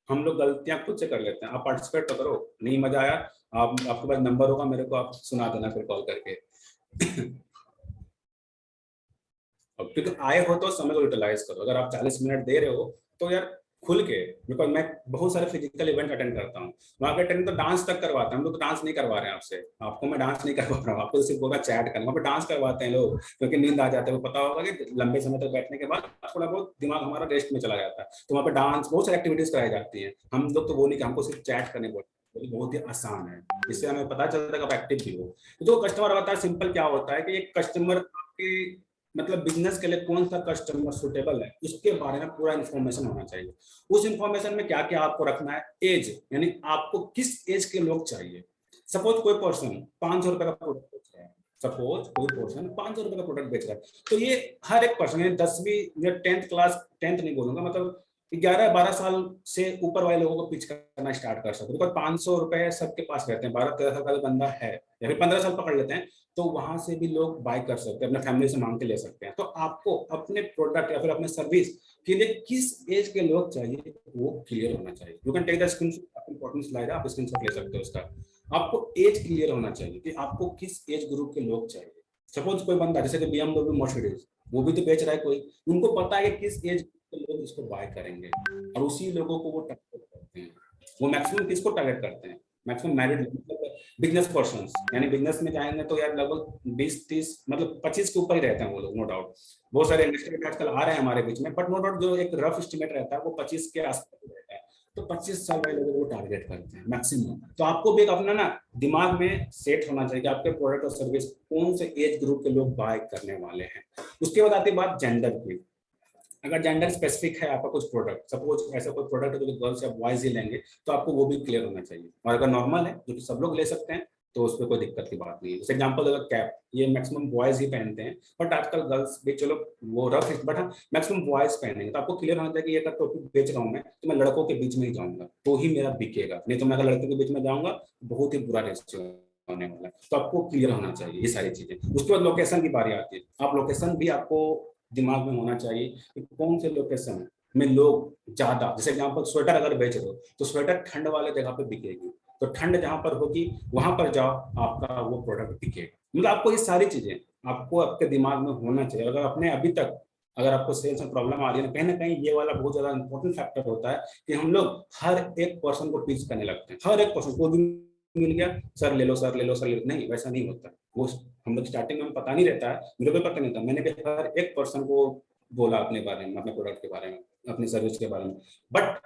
हम लोग गलतियां खुद से कर लेते हैं, आप पार्टिसिपेट तो करो। नहीं मजा आया, आपके पास नंबर होगा मेरे को, आप सुना देना फिर कॉल करके। क्योंकि आए हो तो समय को यूटिलाइज करो। अगर आप 40 मिनट दे रहे हो तो यार खुल के, बिकॉज मैं बहुत सारे फिजिकल इवेंट अटेंड करता हूँ, वहाँ पे अटेंड तो डांस तक करवाते हैं हम लोग। तो डांस नहीं करवा रहे हैं आपसे, आपको मैं डांस नहीं करवा रहा हूँ, आपको सिर्फ बोला चैट करना, वहाँ पे डांस करवाते हैं लोग, क्योंकि नींद आ जाते हैं। वो पता होगा कि लंबे समय तक बैठने के बाद थोड़ा बहुत दिमाग हमारा रेस्ट में चला जाता है, तो वहाँ पे डांस बहुत सारी एक्टिविटीज कराई जाती है। हम लोग तो वो नहीं कि हमको सिर्फ चैट करने बोलते, बहुत ही आसान है, इससे हमें पता चलता है कि आप एक्टिव भी हो। जो कस्टमर अवतार सिंपल क्या होता है कि एक कस्टमर आपके मतलब बिजनेस के लिए कौन सा कस्टमर सुटेबल है, उसके बारे में पूरा इन्फॉर्मेशन होना चाहिए। उस इन्फॉर्मेशन में क्या क्या आपको रखना है, एज, यानी आपको किस एज के लोग चाहिए। सपोज कोई पर्सन 500 रुपए का प्रोडक्ट बेच रहा है, सपोज कोई पर्सन 500 रुपए का प्रोडक्ट बेच रहा है, तो ये हर एक पर्सन, यानी 10वीं या 10th क्लास, 10th नहीं बोलूंगा, मतलब 11-12 साल से ऊपर वाले लोगों को पिच करना स्टार्ट कर सकते हो। 500 रुपए सबके पास रहते हैं, 12-13 साल का बंदा है या फिर 15 साल पकड़ लेते हैं, तो वहां से भी लोग बाय कर सकते हैं, अपने फैमिली से मांग के ले सकते हैं। तो आपको अपने प्रोडक्ट या फिर अपने सर्विस के लिए किस एज के लोग चाहिए वो क्लियर होना चाहिए। You can take the screenshot, important slide है, आप स्क्रीनशॉट ले सकते हो उसका। आपको एज क्लियर होना चाहिए कि आपको किस एज ग्रुप के लोग चाहिए। सपोज कोई बंदा जैसे कि BMW मर्सिडीज, वो भी तो बेच रहा है कोई, उनको पता है कि किस एज के लोग इसको बाय करेंगे, और उसी लोगों को वो टारगेट करते हैं। वो मैक्सिमम किसको टारगेट करते हैं, मैक्सिमम मैरिड, मतलब बिजनेस पर्सन, यानी बिजनेस में जाएंगे तो यार लगभग 20-30, मतलब 25 के ऊपर ही रहते हैं वो लोग, नो डाउट। बहुत सारे इन्वेस्टर आजकल आ रहे हैं हमारे बीच में, बट नो डाउट जो एक रफ एस्टिमेट रहता है वो 25 के आसपास रहता है। तो 25 साल वाले लोगों को टारगेट करते हैं मैक्सिमम। तो आपको भी एक अपना ना दिमाग में सेट होना चाहिए कि आपके प्रोडक्ट और सर्विस कौन से एज ग्रुप के लोग बाय करने वाले हैं। उसके बाद आती है बात जेंडर की। अगर जेंडर स्पेसिफिक है आपका कुछ प्रोडक्ट, सपोज ऐसा कोई प्रोडक्ट है जो गर्ल्स या बॉयज ही लेंगे, तो आपको वो भी क्लियर होना चाहिए। और अगर नॉर्मल है जो कि सब लोग ले सकते हैं, तो उस पर कोई दिक्कत की बात नहीं है। जैसे एग्जांपल अगर कैप, ये मैक्सिमम बॉयज ही पहनते हैं, बट आजकल गर्ल्स भी चलो वो रफ, बट हाँ मैक्सिमम बॉयज पहनेंगे। तो आपको क्लियर होना चाहिए कि ये अगर टॉपिक बेच रहा हूँ मैं, तो मैं लड़कों के बीच में ही जाऊंगा तो ही मेरा बिकेगा, नहीं तो मैं अगर लड़कों के बीच में जाऊंगा बहुत ही बुरा रेशियो होने वाला है। तो आपको क्लियर होना चाहिए ये सारी चीजें। उसके बाद लोकेशन की बारी आती है। आप लोकेशन भी आपको दिमाग में होना चाहिए कि कौन से लोकेशन में लोग ज्यादा, जैसे एग्जांपल स्वेटर अगर बेच रहे हो तो स्वेटर ठंड वाले जगह पे बिकेगी, तो ठंड जहां पर होगी वहां पर जाओ, आपका वो प्रोडक्ट बिकेगा। मतलब आपको ये सारी चीजें आपको आपके दिमाग में होना चाहिए। अगर अपने अभी तक अगर आपको सेल्स में प्रॉब्लम आ रही है ना, कहीं ना कहीं ये वाला बहुत ज्यादा इंपॉर्टेंट फैक्टर होता है कि हम लोग हर एक पर्सन को टीच करने लगते हैं। हर एक पर्सन को भी मिल गया, सर ले लो, सर ले लो, सर ले लो, नहीं वैसा नहीं होता। वो हम लोग स्टार्टिंग में पता नहीं रहता है, मेरे को पता नहीं था, मैंने भी हर एक पर्सन को बोला अपने बारे में, अपने प्रोडक्ट के बारे में, अपनी सर्विस के बारे में, बट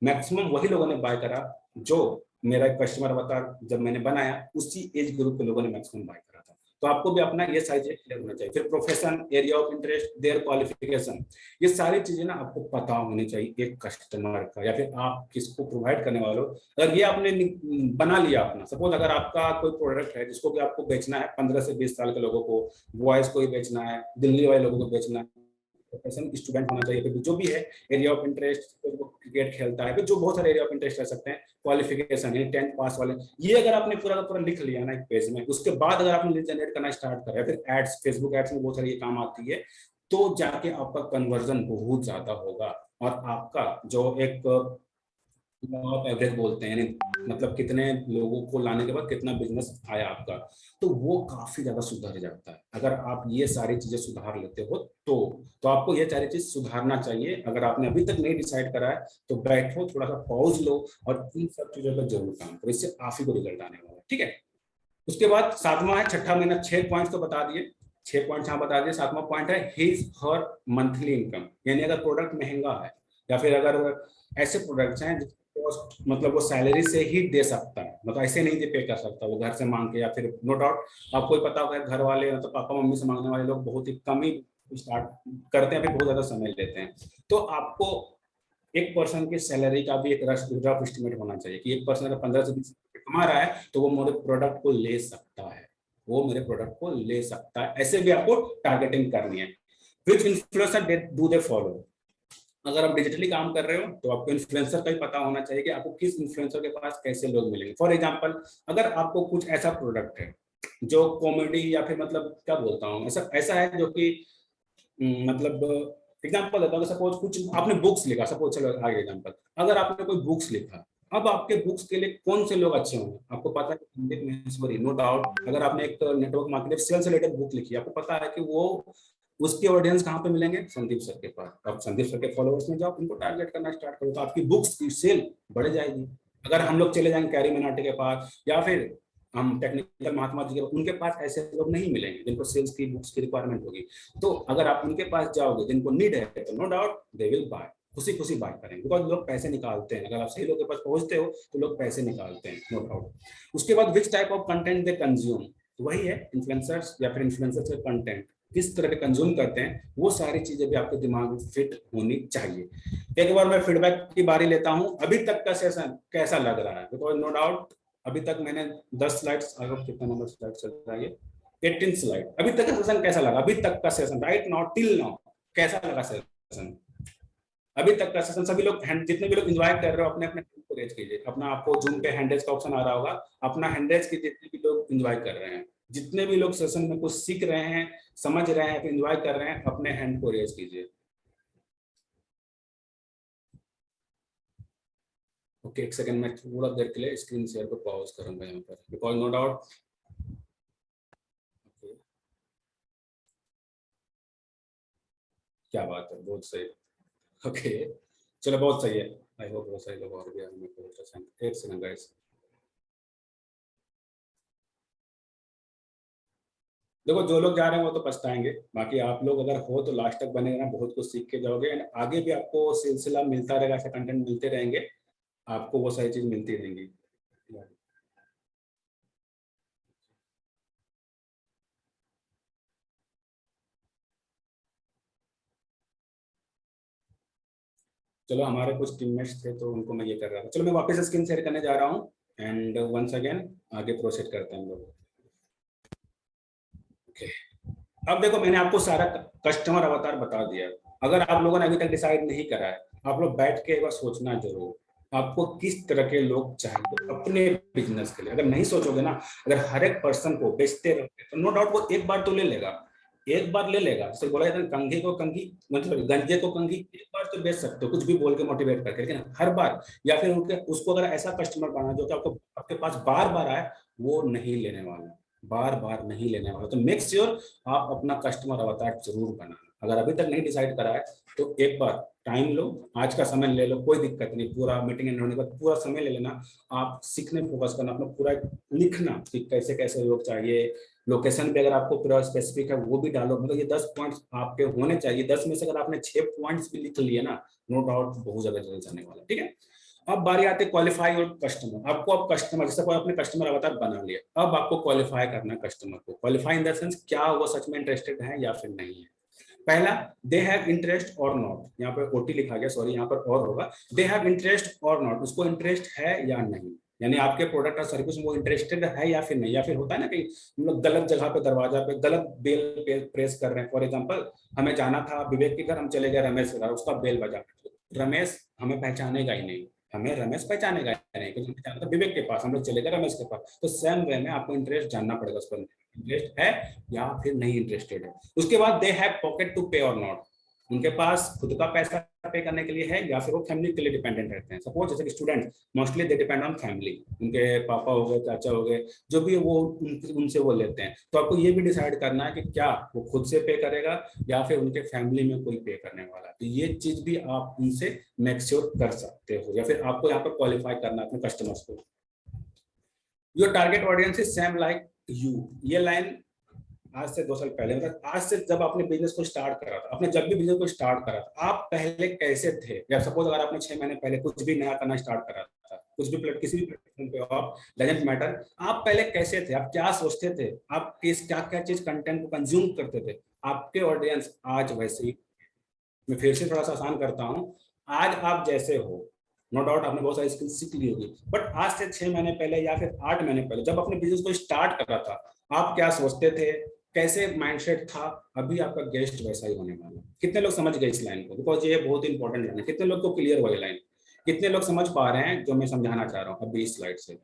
मैक्सिमम वही लोगों ने बाय करा जो मेरा कस्टमर अवतार जब मैंने बनाया उसी एज ग्रुप के लोगों ने मैक्सिमम बाय करा था। तो आपको भी अपना ये सारी चीजें क्लियर होना चाहिए। फिर profession, area of interest, their qualification, ये सारी चीजें ना आपको पता होनी चाहिए एक कस्टमर का, या फिर आप किसको प्रोवाइड करने वाले हो। अगर ये आपने बना लिया अपना, सपोज अगर आपका कोई प्रोडक्ट है जिसको कि आपको बेचना है 15 से 20 साल के लोगों को, बॉयज को ही बेचना है, दिल्ली वाले लोगों को बेचना है, प्रोफेशन स्टूडेंट होना चाहिए, फिर जो भी है, एरिया ऑफ इंटरेस्ट, क्रिकेट खेलता है, फिर जो बहुत सारे एरिया ऑफ इंटरेस्ट रह सकते हैं, क्वालिफिकेशन है 10th पास वाले, ये अगर आपने पूरा का पूरा लिख लिया ना एक पेज में, उसके बाद अगर आपने लीड जनरेट करना स्टार्ट करा, फिर एड्स, फेसबुक एड्स में बहुत सारी ये काम आती है, तो जाके आपका कन्वर्जन बहुत ज्यादा होगा। और आपका जो एक आप एवरेज बोलते हैं, यानी मतलब कितने लोगों को लाने के बाद कितना बिजनेस आया आपका, तो वो काफी ज्यादा सुधर जाता है अगर आप ये सारी चीजें सुधार लेते हो। तो आपको ये सारी चीज सुधारना चाहिए। अगर आपने अभी तक नहीं डिसाइड करा है तो बैठो, थोड़ा सा पॉज लो और इन सब चीजों पर जरूर काम करो, इससे आप ही को रिजल्ट आने वाला है। ठीक है, उसके बाद 7वां है, छठा महीना, 6 पॉइंट तो बता दिए, 6 पॉइंट यहाँ बता दिए। 7वां पॉइंट है हिज हर मंथली इनकम, यानी अगर प्रोडक्ट महंगा है या फिर अगर ऐसे प्रोडक्ट्स हैं मतलब वो सैलरी से ही दे सकता है, मतलब ऐसे नहीं दे पे कर सकता वो घर से मांग के, या फिर नो डाउट आपको पता होगा घर वाले मतलब पापा मम्मी से मांगने वाले लोग बहुत ही कम ही स्टार्ट करते हैं, फिर बहुत ज्यादा समय लेते हैं। तो आपको एक पर्सन की सैलरी का भी एक रफ एस्टिमेट होना चाहिए कि एक पर्सन अगर 15 से 20 कमा रहा है तो वो मेरे प्रोडक्ट को ले सकता है, वो मेरे प्रोडक्ट को ले सकता है। ऐसे भी आपको टारगेटिंग करनी है। विच इन्फ्लुएंसर डू दे फॉलो, अगर आप डिजिटली काम कर रहे हो तो आपको इन्फ्लुएंसर का ही पता होना चाहिए कि आपको किस इन्फ्लुएंसर के पास कैसे लोग मिलेंगे। फॉर एग्जांपल अगर आपको कुछ ऐसा प्रोडक्ट है जो कॉमेडी या फिर मतलब क्या बोलता हूँ, ऐसा ऐसा है जो कि मतलब एग्जांपल देता हूँ, सपोज कुछ आपने बुक्स लिखा, सपोज चलो आगे एग्जांपल, अगर आपने कोई बुक्स लिखा, अब आपके बुक्स के लिए कौन से लोग अच्छे होंगे, आपको पता है पंडित महेश्वरी, नो डाउट। अगर आपने एक network marketing sales related book लिखी, आपको पता है कि वो उसके ऑडियंस कहाँ पे मिलेंगे? संदीप सर के पास। अब संदीप सर के फॉलोअर्स में जाओ, उनको टारगेट करना स्टार्ट करो, तो आपकी बुक्स की सेल बढ़ जाएगी। अगर हम लोग चले जाएंगे कैरी मनाटे के पास या फिर हम टेक्निकल महात्मा जी के, उनके पास ऐसे लोग नहीं मिलेंगे जिनको सेल्स की बुक्स की रिक्वायरमेंट होगी। तो अगर आप उनके पास जाओगे जिनको नीड है, तो no doubt they will buy, खुशी खुशी बाय करेंगे, बिकॉज लोग पैसे निकालते हैं। अगर आप सही लोग के पास पहुंचते हो तो लोग पैसे निकालते हैं, नो डाउट। उसके बाद which type of content they consume, वही है इन्फ्लुएंसर्स या फिर इन्फ्लुएंसर्स के कंटेंट किस तरह के कंज्यूम करते हैं, वो सारी चीजें भी आपके दिमाग में फिट होनी चाहिए। एक बार मैं फीडबैक की बारी लेता हूं, अभी तक का सेशन कैसा लग रहा है? बिकॉज नो डाउट अभी तक मैंने 10 स्लाइड्स, आई होप कितना नंबर स्लाइड चल रहा है, 18 स्लाइड। अभी तक का सेशन कैसा लगा? अभी तक का session right now till now कैसा लगा सेशन? अभी तक का सेशन सभी लोग जितने भी लोग एंजॉय कर रहे हो अपने अपने को रेज कीजिए। अपना आपको जूम पे हैंड रेज का ऑप्शन आ रहा होगा, अपना हैंड रेज कीजिए जितने भी लोग एंजॉय कर रहे हैं। जितने भी लोग सेशन में कुछ सीख रहे हैं, समझ रहे हैं, एंजॉय कर रहे हैं, अपने हैंड को रेज कीजिए। ओके, एक सेकंड में थोड़ा देर के लिए स्क्रीन शेयर को पॉज करूंगा यहाँ पर, बिकॉज नो डाउट क्या बात है, बहुत सही। ओके चलो बहुत सही है। आई होप बहुत सही लोग और भी हमें एक सेकंड गाइस। देखो जो लोग जा रहे हैं वो तो पछताएंगे, बाकी आप लोग अगर हो तो लास्ट तक बने रहना, बहुत कुछ सीख के जाओगे एंड आगे भी आपको सिलसिला मिलता रहेगा, ऐसे कंटेंट मिलते रहेंगे, आपको वो सारी चीज मिलती रहेंगी। चलो हमारे कुछ टीममेट्स थे तो उनको मैं ये कर रहा था। चलो मैं वापस स्क्रीन शेयर करने जा रहा हूँ एंड वंस अगेन आगे प्रोसीड करते हैं हम लोग। ओके, अब देखो मैंने आपको सारा कस्टमर अवतार बता दिया। अगर आप लोगों ने अभी तक डिसाइड नहीं करा है, आप लोग बैठ के एक बार सोचना जरूर आपको किस तरह के लोग चाहिए अपने बिजनेस के लिए। अगर नहीं सोचोगे ना, अगर हर एक पर्सन को बेचते रहोगे तो नो डाउट वो एक बार तो ले लेगा, एक बार ले लेगा। जैसे बोला जाता है कंघी को कंघी, मतलब गंजे को कंघी, एक बार तो बेच सकते हो कुछ भी बोल के मोटिवेट करके, लेकिन हर बार या फिर उनके उसको अगर ऐसा कस्टमर बनाना जो कि आपको आपके पास बार बार आए, वो नहीं लेने वाला, बार बार नहीं लेने वाला। तो मेक श्योर आप अपना कस्टमर अवतार जरूर बनाना। अगर अभी तक नहीं डिसाइड करा है तो एक बार टाइम लो, आज का समय ले लो, कोई दिक्कत नहीं, पूरा मीटिंग एंड होने के बाद पूरा समय ले लेना। आप सीखने फोकस करना, अपना पूरा लिखना कि कैसे कैसे लोग चाहिए। लोकेशन भी अगर आपको पूरा स्पेसिफिक है वो भी डालो, मतलब ये 10 पॉइंट्स आपके होने चाहिए। 10 में से अगर आपने 6 पॉइंट्स भी लिख लिए ना, नो डाउट बहुत ज्यादा जल्द जाने वाला। ठीक है, अब बारी आती है क्वालिफाई और कस्टमर। आपको अब कस्टमर, जैसे कोई आपने कस्टमर अवतार बना लिया, अब आपको क्वालिफाई करना है कस्टमर को। क्वालिफाई इन द सेंस क्या वो सच में इंटरेस्टेड है या फिर नहीं है। पहला, दे हैव इंटरेस्ट और नॉट, यहाँ पे ओटी लिखा गया, सॉरी यहाँ पर और होगा, दे हैव इंटरेस्ट और नॉट, उसको इंटरेस्ट है या नहीं, यानी आपके प्रोडक्ट और सर्विस में वो इंटरेस्टेड है या फिर नहीं। या फिर होता है ना कि हम लोग गलत जगह पे, दरवाजा पे गलत बेल प्रेस कर रहे हैं। फॉर एग्जांपल हमें जाना था विवेक के घर, हम चले गए रमेश के घर, उसका बेल बजा, रमेश हमें पहचानेगा ही नहीं, हमें रमेश पहचानेगा नहीं, क्योंकि हमें जाना था विवेक के पास, हम लोग चले गए रमेश के पास। तो सेम वे में आपको इंटरेस्ट जानना पड़ेगा उस पर, इंटरेस्ट है या फिर नहीं इंटरेस्टेड है। उसके बाद दे हैव पॉकेट टू पे और नॉट, उनके पास खुद का पैसा पे करने के लिए है या फिर वो फैमिली के लिए डिपेंडेंट रहते हैं। सपोज जैसे कि student mostly they depend on family, उनके पापा हो गए, चाचा हो गए, जो भी वो उनसे वो लेते हैं। तो आपको ये भी डिसाइड करना है कि क्या वो खुद से पे करेगा या फिर उनके फैमिली में कोई पे करने वाला। तो ये चीज भी आप उनसे मेक श्योर कर सकते हो, या फिर आपको यहाँ पर क्वालिफाई करना है अपने कस्टमर्स को। Your target audience is same like you, ये लाइन आज से 2 साल पहले, मतलब आज से जब आपने बिजनेस को स्टार्ट करा था, आपने जब भी बिजनेस को स्टार्ट करा था, आप पहले कैसे थे? या सपोज अगर आपने 6 महीने पहले कुछ भी नया करना स्टार्ट करा था, कुछ भी किसी भी प्लेटफॉर्म पे आप, डजंट मैटर, आप पहले कैसे थे, आप क्या सोचते थे, आप किस क्या क्या चीज कंटेंट को कंज्यूम करते थे, आपके ऑडियंस आज वैसे ही। मैं फिर से थोड़ा सा आसान करता हूँ, आज आप जैसे हो, नो डाउट आपने बहुत सारी स्किल सीख ली होगी, बट आज से 6 महीने पहले या फिर 8 महीने पहले जब अपने बिजनेस को स्टार्ट करा था, आप क्या सोचते थे, कैसे माइंडसेट था, अभी आपका गेस्ट वैसा ही होने वाला। कितने लोग समझ गए इस लाइन को? बिकॉज ये बहुत इंपॉर्टेंट लाइन है। कितने लोग को क्लियर हुआ ये लाइन? कितने लोग समझ पा रहे हैं जो मैं समझाना चाह रहा हूँ अभी इस स्लाइड से?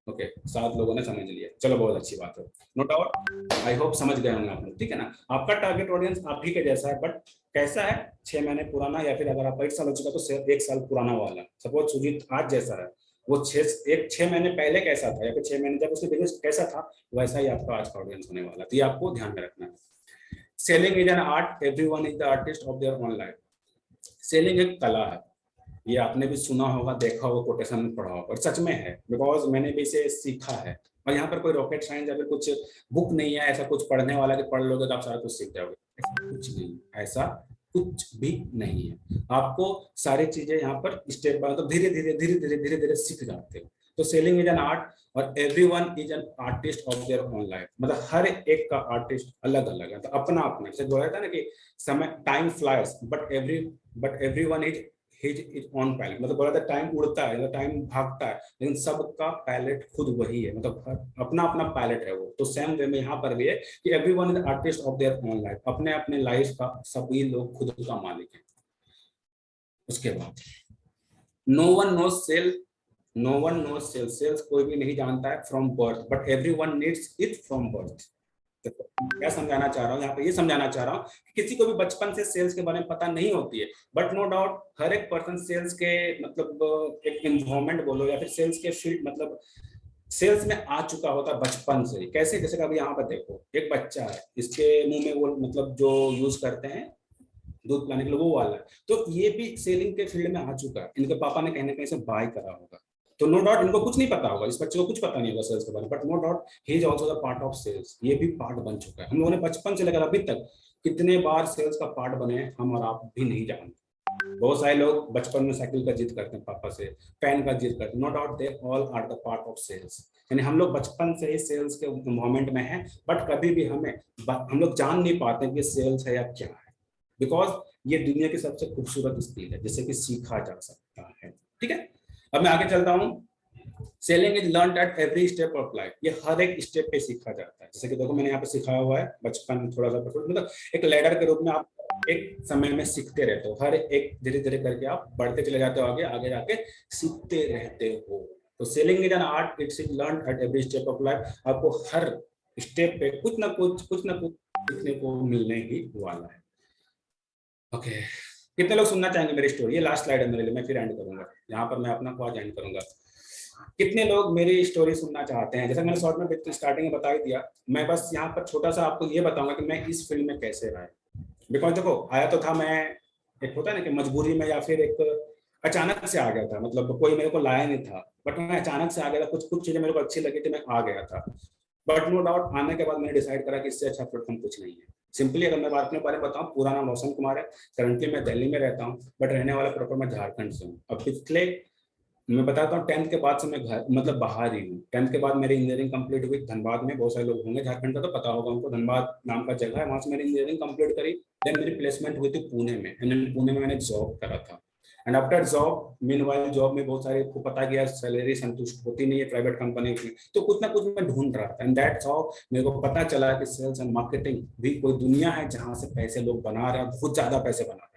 ओके, 7 लोगों ने समझ लिया, चलो बहुत अच्छी बात है। नो डाउट आई होप समझ गए होंगे आप लोग। ठीक है ना, आपका टारगेट ऑडियंस आप ही के जैसा है, बट कैसा है? 6 महीने पुराना, या फिर अगर आपका 1 साल हो चुका तो 1 साल पुराना वाला। सपोज सुजीत आज जैसा है, वो 6 महीने पहले कैसा था, या फिर 6 महीने जब उसके बिजनेस कैसा था, वैसा ही आपका आज का ऑडियंस होने वाला। तो ये आपको ध्यान में रखना है। Selling is an art, everyone is the artist of their own life. Selling एक कला है, ये आपने भी सुना होगा, देखा होगा, कोटेशन में पढ़ा होगा, और सच में है, बिकॉज मैंने भी इसे सीखा है। और यहाँ पर कोई रॉकेट साइंस या फिर कुछ बुक नहीं है ऐसा कुछ पढ़ने वाला कि पढ़ लोगे तो आप सारा कुछ सीख जाओगे, ऐसा कुछ नहीं, ऐसा कुछ भी नहीं है। आपको सारी चीजें यहाँ पर स्टेप बाय तो धीरे धीरे धीरे धीरे धीरे धीरे सीख जाते हो। तो सेलिंग इज एन आर्ट और everyone is an artist of their own life, मतलब हर एक का आर्टिस्ट अलग अलग है, तो अपना अपना, जैसे बोला था ना कि समय time flies but everyone is his on palette, मतलब बोला था टाइम उड़ता है, टाइम भागता है, लेकिन सबका पैलेट खुद वही है, मतलब अपना अपना पैलेट है वो। तो सेम वे में यहाँ पर भी है कि everyone is artist of their own life, अपने अपने लाइफ का सभी लोग खुद का मालिक है। उसके बाद नो वन नोज सेल्स कोई भी नहीं जानता है from birth, but everyone needs it from birth. क्या समझाना चाह रहा हूँ यहाँ पे, ये समझाना चाह रहा हूँ कि किसी को भी बचपन से सेल्स के बारे में पता नहीं होती है, बट नो डाउट हर एक पर्सन सेल्स के मतलब एक इन्वॉल्वमेंट बोलो या फिर सेल्स के फील्ड मतलब सेल्स में आ चुका होता है बचपन से। कैसे, जैसे कभी यहाँ पर देखो एक बच्चा है, इसके मुंह में वो मतलब जो यूज करते हैं दूध पिलाने के लिए वो वाला है, तो ये भी सेलिंग के फील्ड में आ चुका है, इनके पापा ने कहीं ना कहीं से बाय करा होगा। तो नो डाउट इनको कुछ नहीं पता होगा, इस बच्चे को कुछ पता नहीं होगा सेल्स के बारे में, but no doubt he is also the part of sales, ये भी पार्ट बन चुका है। हम लोगों ने बचपन से लेकर अभी तक कितने बार सेल्स का पार्ट बने हम और आप भी नहीं जानते। बहुत सारे लोग बचपन में साइकिल का जिद करते हैं पापा से, पेन का जिद करते हैं, no doubt they all are the part of sales. यानी हम लोग बचपन से ही सेल्स के मोमेंट में हैं, बट कभी भी हम लोग जान नहीं पाते कि सेल्स है या क्या है, बिकॉज ये दुनिया की सबसे खूबसूरत स्किल है जिसे कि सीखा जा सकता है। ठीक है, अब मैं आगे चलता हूँ। Selling is learned at every step of life, ये हर एक स्टेप पे सीखा जाता है। जैसे कि देखो मैंने यहाँ पे सिखाया हुआ है बचपन, थोड़ा सा मतलब एक लैडर के रूप में आप एक समय में सीखते रहते हो, हर एक धीरे धीरे करके आप बढ़ते चले जाते हो, आगे आगे जाके सीखते रहते हो। तो selling is an art, it's is learned at every step of life, आपको हर स्टेप पे कुछ ना कुछ सीखने को मिलने ही वाला है। ओके, कितने लोग सुनना चाहेंगे मेरी स्टोरी? ये लास्ट स्लाइड है मेरे लिए, मैं फिर एंड करूंगा, यहाँ पर मैं अपना क्वाज एंड करूंगा। कितने लोग मेरी स्टोरी सुनना चाहते हैं? जैसा मैंने शॉर्ट में स्टार्टिंग में बता ही दिया, मैं बस यहाँ पर छोटा सा आपको ये बताऊंगा कि मैं इस फील्ड में कैसे रहा। बिकॉज देखो आया तो था मैं, एक होता है ना कि मजबूरी में या फिर एक अचानक से आ गया था, मतलब कोई मेरे को लाया नहीं था, बट मैं अचानक से आ गया था, कुछ चीजें मेरे को अच्छी लगी थी, मैं आ गया था। बट नो डाउट आने के बाद मैंने डिसाइड करा कि इससे अच्छा प्लेटफॉर्म कुछ नहीं है। सिंपली अगर मैं अपने बारे में बताऊं, पूरा नाम रोशन कुमार है, करंटली मैं दिल्ली में रहता हूं, बट रहने वाला प्रॉपर मैं झारखंड से हूँ। अब पिछले मैं बताता हूँ 10th के बाद से मैं घर मतलब बाहर ही हूँ। 10th के बाद मेरी इंजीनियरिंग कंप्लीट हुई धनबाद में, बहुत सारे लोग होंगे झारखंड का तो पता होगा उनको, धनबाद नाम का जगह है, वहां से मेरी इंजीनियरिंग कंप्लीट करी। देन मेरी प्लेसमेंट हुई थी पुणे में, एंड पुणे में मैंने जॉब करा था। And after job meanwhile job में बहुत सारे को पता गया सैलरी संतुष्ट होती नहीं है प्राइवेट कंपनी की, तो कुछ ना कुछ मैं ढूंढ रहा था। एंड दैट्स हाउ मेरे को पता चला कि सेल्स एंड मार्केटिंग भी कोई दुनिया है जहां से पैसे लोग बना रहे हैं, बहुत ज्यादा पैसे बना रहे हैं,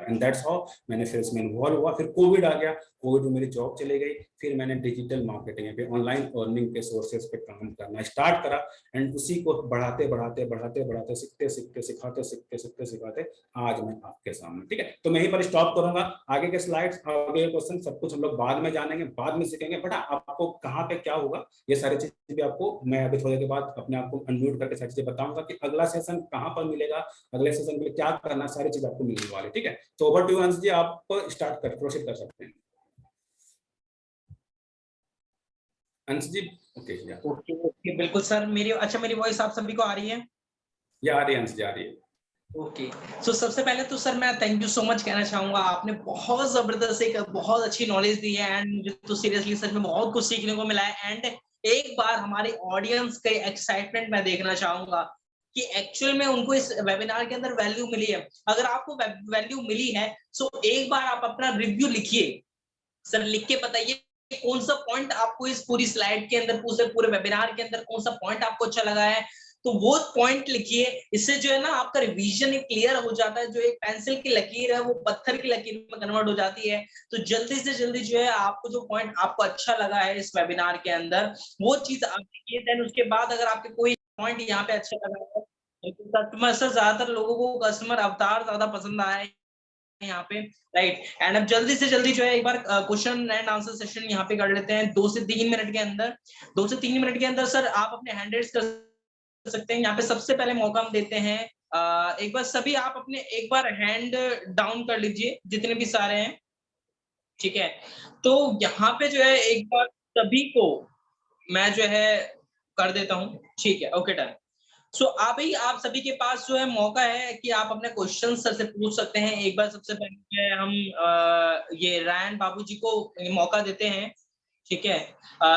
एंड दैट्स हाउ मैंने फिर इसमें इन्वॉल्व हुआ। फिर कोविड आ गया, कोविड में मेरी जॉब चली गई, फिर मैंने डिजिटल मार्केटिंग पे ऑनलाइन अर्निंग के सोर्सेज पे काम करना स्टार्ट करा। एंड उसी को बढ़ाते बढ़ाते बढ़ाते बढ़ाते सीखते सीखते सिखाते सीखते सीखते सिखाते आज मैं आपके सामने। ठीक है, तो मैं यहीं पर स्टॉप करूंगा। आगे के स्लाइड्स, आगे क्वेश्चन सब कुछ हम लोग बाद में जानेंगे, बाद में सीखेंगे, बट आपको कहाँ पे क्या होगा ये सारी चीजें भी आपको मैं अभी थोड़ी देर के बाद अपने आप को अनम्यूट करके सारी चीजें बताऊंगा कि अगला सेशन कहाँ पर मिलेगा, अगले सेशन के लिए क्या करना, सारी चीज आपको मिलने वाली। ठीक है, तो ओवर टू अंश जी, आप स्टार्ट कर प्रोसीड कर सकते हैं। अंश जी ओके ओके बिल्कुल सर, मेरी मेरी वॉइस आप सभी को आ रही है? ये आ रही है अंश जी, आ रही है। ओके, सो सबसे पहले तो सर मैं थैंक यू सो मच कहना चाहूंगा, आपने बहुत जबरदस्त एक बहुत अच्छी नॉलेज दी है, एंड मुझे तो सीरियसली सच में बहुत कुछ सीखने को मिला है। एंड एक बार हमारी ऑडियंस का एक्साइटमेंट मैं देखना चाहूंगा कि एक्चुअल में उनको इस वेबिनार के अंदर वैल्यू मिली है। अगर आपको वैल्यू मिली है सो एक बार आप अपना रिव्यू लिखिए सर, लिख के बताइए कौन सा पॉइंट आपको इस पूरी स्लाइड के अंदर, पूरे वेबिनार के अंदर कौन सा पॉइंट आपको अच्छा लगा है, तो वो पॉइंट लिखिए। इससे जो है ना आपका रिवीजन एक क्लियर हो जाता है, जो एक पेंसिल की लकीर है वो पत्थर की लकीर में कन्वर्ट हो जाती है। तो जल्दी से जल्दी जो है आपको जो पॉइंट आपको अच्छा लगा है इस वेबिनार के अंदर वो चीज आप लिखिए। देन उसके बाद अगर आपके कोई पॉइंट यहाँ पे अच्छा लगा है, कस्टमर से ज्यादातर लोगों को कस्टमर अवतार ज्यादा पसंद आया है यहाँ पे, राइट। एंड अब जल्दी से जल्दी जो है एक बार क्वेश्चन एंड आंसर सेशन यहाँ पे कर लेते हैं 2 से 3 मिनट के अंदर। 2 से 3 मिनट के अंदर सर आप अपने हैंड रेज कर सकते हैं। यहाँ पे सबसे पहले मौका हम देते हैं, एक बार सभी आप अपने एक बार हैंड डाउन कर लीजिए, जितने भी सारे हैं, ठीक है? तो यहाँ पे जो है एक बार सभी को मैं जो है कर देता हूँ, ठीक है, ओके डन। सो अभी आप सभी के पास जो है मौका है कि आप अपने क्वेश्चन सर से पूछ सकते हैं। एक बार सबसे पहले जो है हम ये रायन बाबू जी को मौका देते हैं, ठीक है?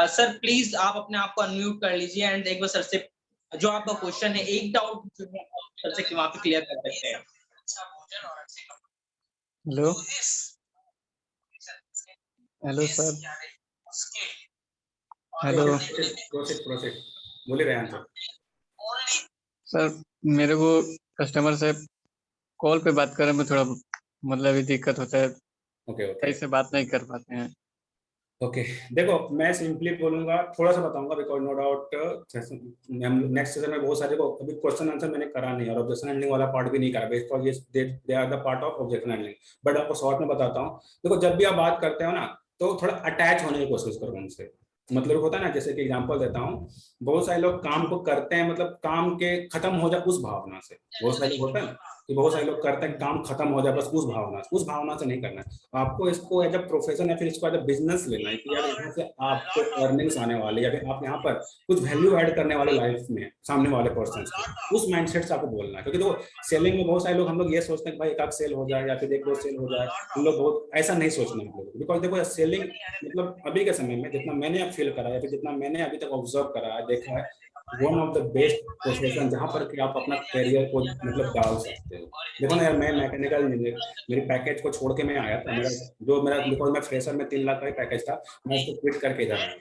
सर प्लीज आप अपने आप को अनम्यूट कर लीजिए एंड एक बार सर से जो आपका क्वेश्चन है, एक डाउट जो है आप सर से वहाँ पे क्लियर कर सकते हैं। Hello hello sir, hello processed बोलिए रेहान सर। सर, मेरे को कस्टमर से कॉल पे बात करने में थोड़ा मतलब ही दिक्कत होता है, ओके सही से बात नहीं कर पाते हैं। ओके देखो, मैं सिंपली बोलूंगा, थोड़ा सा बताऊंगा, because no doubt next session में बहुत सारे को अभी क्वेश्चन आंसर मैंने करा नहीं और ऑब्जेक्शन हैंडलिंग वाला पार्ट भी नहीं करा, बिकॉज ये they are the part of objection handling. But आपको शॉर्ट में बताता हूँ। देखो, जब भी आप बात करते हो ना, तो थोड़ा अटैच होने की कोशिश करो उनसे। मतलब होता है ना, जैसे कि एग्जांपल देता हूँ, बहुत सारे लोग काम को करते हैं, मतलब काम के खत्म हो जाए उस भावना से। बहुत सारे लोग होता है ना कि बहुत सारे लोग करते हैं काम खत्म हो जाए बस उस भावना से नहीं करना है आपको। इसको एज अ प्रोफेशन या फिर इसको एज अ बिजनेस लेना है कि यार यहाँ से आपको अर्निंग्स आने वाली है, या फिर आप यहाँ पर कुछ वैल्यू ऐड करने वाले लाइफ में सामने वाले पर्सन को, उस माइंडसेट से आपको बोलना है। क्योंकि देखो, सेलिंग में बहुत सारे लोग, हम लोग ये सोचते हैं कि भाई एक आध सेल हो जाए या फिर एक दो सेल हो जाए, हम लोग बहुत ऐसा नहीं सोचना है हम लोग। बिकॉज देखो, सेलिंग मतलब अभी के समय में जितना मैंने अब फील करा है, फिर जितना मैंने अभी तक ऑब्जर्व करा है, देखा है, one of the best profession जहाँ पर कि आप अपना करियर को मतलब डाल सकते हो। देखो ना यार, मैं मैकेनिकल इंजीनियर, मेरी पैकेज को छोड़ के मैं आया था, मेरा बिकॉज मैं फ्रेशर में 3 लाख का ही पैकेज था, मैं उसको क्विट करके इधर आया।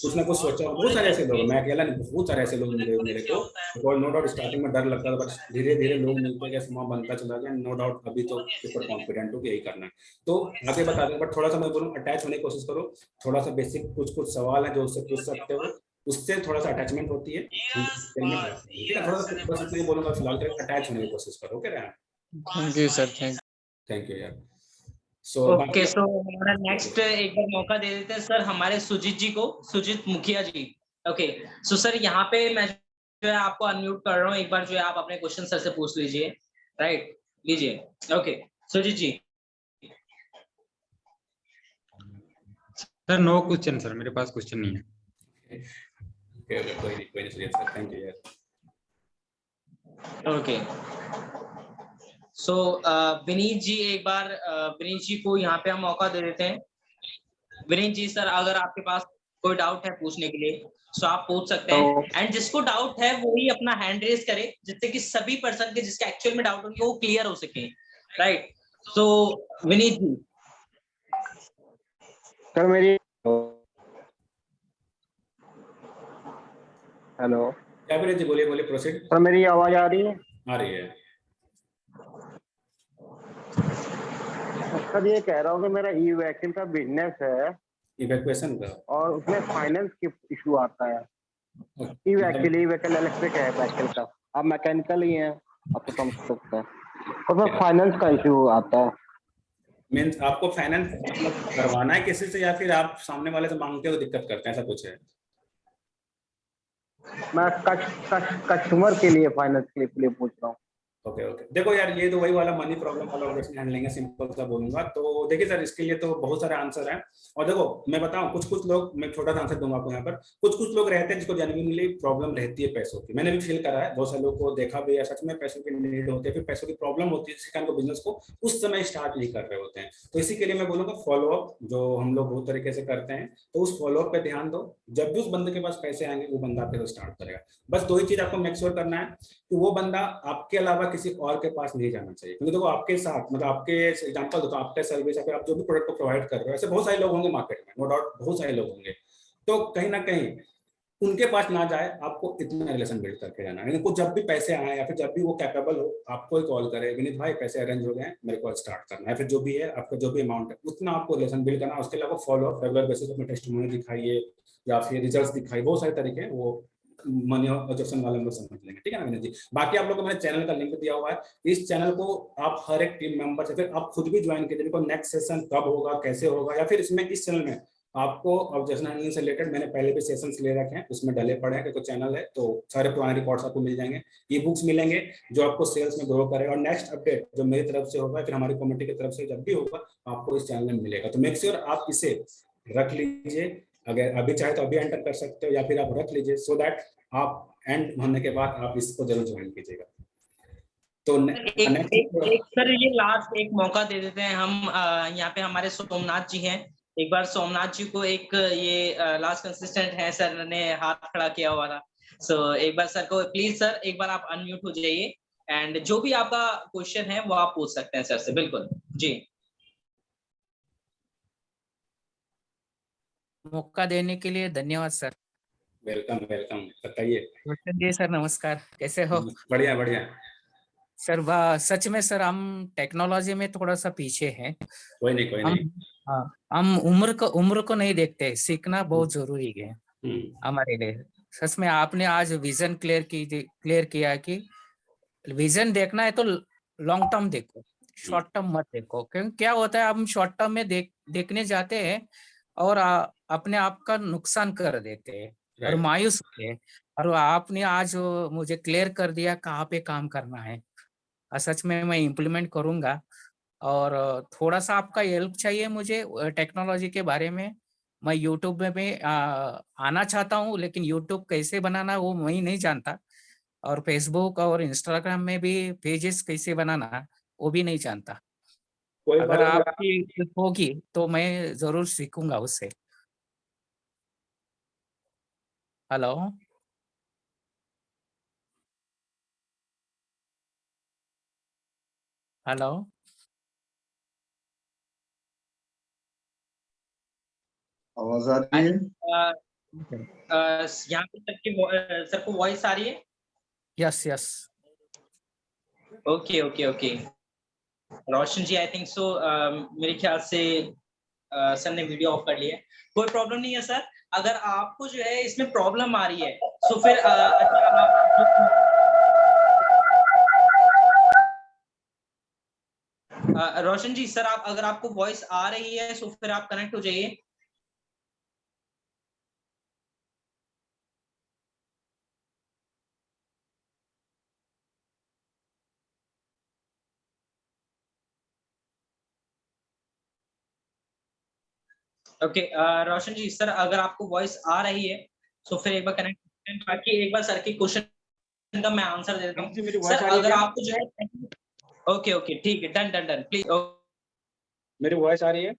कुछ ना कुछ सोचा, बहुत सारे ऐसे लोग, मैं अकेला नहीं, बहुत सारे ऐसे लोग मिले मेरे को। बिकॉज नो डाउट स्टार्टिंग में डर लगता था, बट धीरे धीरे लोग मिलते गए, समय बनता चला गया। नो डाउट अभी तो सुपर कॉन्फिडेंट हूँ कि यही करना है। तो आगे बता दें, बट थोड़ा सा मैं बोलूँ, अटैच होने की कोशिश करो। थोड़ा सा बेसिक कुछ सवाल है जो उससे पूछ सकते हो, उससे थोड़ा सा अटैचमेंट होती है। ठीक है, थोड़ा सा बस इतना ही बोलूंगा फिलहाल के, अटैच होने की कोशिश करो। Okay Rehan, thank you sir, thank you यार। सो ओके, सो हमारा नेक्स्ट एक बार मौका दे देते हैं सर हमारे सुजीत जी को, सुजीत मुखिया जी। ओके, सो सर यहाँ पे मैं जो है आपको अनम्यूट कर रहा हूँ, एक बार जो है आप अपने क्वेश्चन सर से पूछ लीजिए, राइट, लीजिए। ओके सुजीत जी। सर नो क्वेश्चन सर, मेरे पास क्वेश्चन नहीं है। कोई नहीं सुजीत सर, थैंक यू यार। ओके, सो विनीत जी, एक बार विनीत जी को यहाँ पे हम मौका दे देते हैं। विनीत जी सर, अगर आपके पास कोई डाउट है पूछने के लिए तो आप पूछ सकते हैं, एंड जिसको डाउट है वो ही अपना हैंड रेज करे, जिससे कि सभी पर्सन के जिसके एक्चुअल में डाउट होंगे वो क्लियर हो सके, राइट? सो विनीत जी। सर मेरी हेलो, क्या विनीत जी, बोलिए प्रोसीड। सर मेरी आवाज आ रही है? आ रही है। सर ये कह रहा हूँ कि मेरा ई व्हीकल का बिजनेस है इवैक्यूएशन का, और उसमें फाइनेंस की इशू आता है। ई व्हीकल इलेक्ट्रिक है व्हीकल का, आप मैकेनिकल ही हैं, आपको समझ सकते हैं, उसमें फाइनेंस का इशू आता है। मीन्स आपको फाइनेंस मतलब करवाना है किसी से, या फिर आप सामने वाले से मांगते हो दिक्कत करते हैं, ऐसा कुछ है? मैं कस्टमर के लिए फाइनेंस के लिए पूछ रहा हूँ। ओके देखो यार, ये तो वही वाला मनी प्रॉब्लम वाला ऑब्जेक्शन हैंडलिंग है, सिंपल सा बोलूंगा। तो देखिए सर, इसके लिए तो बहुत सारे आंसर हैं। और देखो मैं बताऊं, कुछ लोग, मैं छोटा सा आंसर दूंगा आपको यहाँ पर। कुछ लोग रहते हैं जिसको जेन्युइनली प्रॉब्लम रहती है पैसों की, मैंने भी फील करा है, बहुत सारे लोगों को देखा भी है, सच में पैसों की नीड होती है, फिर पैसों की प्रॉब्लम होती है, जिसके कारण बिजनेस को उस समय स्टार्ट नहीं कर रहे होते हैं। तो इसी के लिए मैं बोलूंगा, फॉलोअप जो हम लोग बहुत तरीके से करते हैं, तो उस फॉलोअप पे ध्यान दो। जब भी उस बंदे के पास पैसे आएंगे, वो बंदा आपके स्टार्ट करेगा। बस दो ही चीज आपको मेक श्योर करना है कि वो बंदा आपके अलावा किसी और के पास नहीं जाना चाहिए। क्योंकि देखो, आपके साथ मतलब आपके एग्जांपल दो, तो आपका सर्विस या फिर आप जो भी प्रोडक्ट को प्रोवाइड कर रहे हो, ऐसे बहुत सारे लोग होंगे मार्केट में, नो डाउट बहुत सारे लोग होंगे। तो कहीं ना कहीं उनके पास ना जाए, आपको इतना रिलेशन बिल्ड करके जाना है। कुछ जब भी पैसे आए या फिर जब भी वो कैपेबल हो, आपको ही कॉल करे, विनीत भाई पैसे अरेंज हो गए हैं, मेरे को स्टार्ट करना है, फिर जो भी है आपका जो भी अमाउंट है उतना आपको रिलेशन बिल्ड करना है। उसके अलावा फॉलो रेगुलर बेसिस पे टेस्टिमोनी दिखाइए या फिर रिजल्ट्स दिखाइए, बहुत सारे तरीके हैं, वो मनी ऑब्जेक्शन वाले हम लोग समझ लेंगे। ठीक है ना विनीत जी? बाकी आप लोग को मैंने चैनल का लिंक दिया हुआ है, इस चैनल को आप हर एक टीम मेंबर से, फिर आप खुद भी ज्वाइन कीजिए। नेक्स्ट सेशन कब होगा, कैसे होगा, या फिर इसमें इस चैनल में आपको ऑब्जेक्शन हैंडलिंग से रिलेटेड मैंने पहले भी सेशंस ले रखे हैं, उसमें डले पड़े हैं, क्योंकि चैनल है तो सारे पुराने रिकॉर्ड्स आपको मिल जाएंगे, ई बुक्स मिलेंगे जो आपको सेल्स में ग्रो करेगा। और नेक्स्ट अपडेट जो मेरी तरफ से होगा, फिर हमारी कम्युनिटी की तरफ से जब भी होगा, आपको इस चैनल में मिलेगा। तो मेक श्योर आप इसे रख लीजिए, अगर अभी चाहे तो अभी एंटर कर सकते हो, या फिर आप रख लीजिए, सो दैट आप एंड होने के बाद आप इसको जरूर ज्वाइन कीजिएगा। तो एक सर ये लास्ट एक मौका दे देते हैं हम, यहाँ पे हमारे सोमनाथ जी हैं, एक बार सोमनाथ जी को एक ये लास्ट कंसिस्टेंट है, सर ने हाथ खड़ा किया हुआ था, सो एक बार सर को प्लीज सर एक बार आप अनम्यूट हो जाइए एंड जो भी आपका क्वेश्चन है वो आप पूछ सकते हैं सर से। बिल्कुल जी। मौका देने के लिए धन्यवाद सर। वेलकम वेलकम, बताइए। रोशन जी सर नमस्कार, कैसे हो? बढ़िया बढ़िया सर सच में सर हम टेक्नोलॉजी में थोड़ा सा पीछे हैं। कोई नहीं कोई नहीं। हाँ, हम उम्र को नहीं देखते, सीखना बहुत जरूरी है हमारे लिए। सच में आपने आज विजन क्लियर किया कि विजन देखना है तो लॉन्ग टर्म देखो, शॉर्ट टर्म मत देखो। क्योंकि क्या होता है, हम शॉर्ट टर्म में देखने जाते हैं और अपने आप का नुकसान कर देते हैं और मायूस होते हैं। और आपने आज मुझे क्लियर कर दिया कहाँ पे काम करना है। सच में मैं इम्प्लीमेंट करूंगा। और थोड़ा सा आपका हेल्प चाहिए मुझे टेक्नोलॉजी के बारे में। मैं यूट्यूब में भी आना चाहता हूँ, लेकिन यूट्यूब कैसे बनाना वो मैं नहीं जानता, और फेसबुक और इंस्टाग्राम में भी पेजेस कैसे बनाना वो भी नहीं जानता। अगर आपकी हेल्प होगी तो मैं जरूर सीखूंगा उससे। हेलो हेलो आवाज आ रही है? यहाँ पे सर को वॉइस आ रही है? Yes yes. Okay okay okay. Roshan ji I think so मेरे ख्याल से सर ने वीडियो ऑफ कर लिया है। कोई प्रॉब्लम नहीं है सर, अगर आपको जो है इसमें प्रॉब्लम आ रही है तो फिर रोशन जी सर आप अगर आपको वॉइस आ रही है तो फिर आप कनेक्ट हो जाइए। ओके रोशन जी सर अगर आपको वॉइस आ रही है तो फिर एक बार कनेक्ट, बाकी एक बार सर के क्वेश्चन का मैं आंसर दे देता हूँ। सर अगर आपको जो है ओके ओके ठीक है, डन डन डन प्लीज। मेरी वॉइस आ रही है?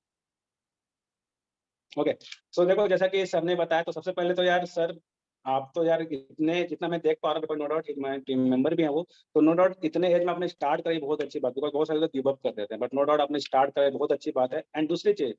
ओके सो देखो, जैसा कि सर ने बताया, तो सबसे पहले तो यार सर आप तो यार इतने, जितना मैं देख पा रहा हूँ, नो डाउट मैं टीम मेंबर भी है वो, तो नो डाउट इतने एज में आपने स्टार्ट करी, बहुत अच्छी बात, बिकॉज बहुत सारे लोग गिव अप कर देते हैं, बट नो डाउट आपने स्टार्ट करा, बहुत अच्छी बात है। एंड दूसरी चीज,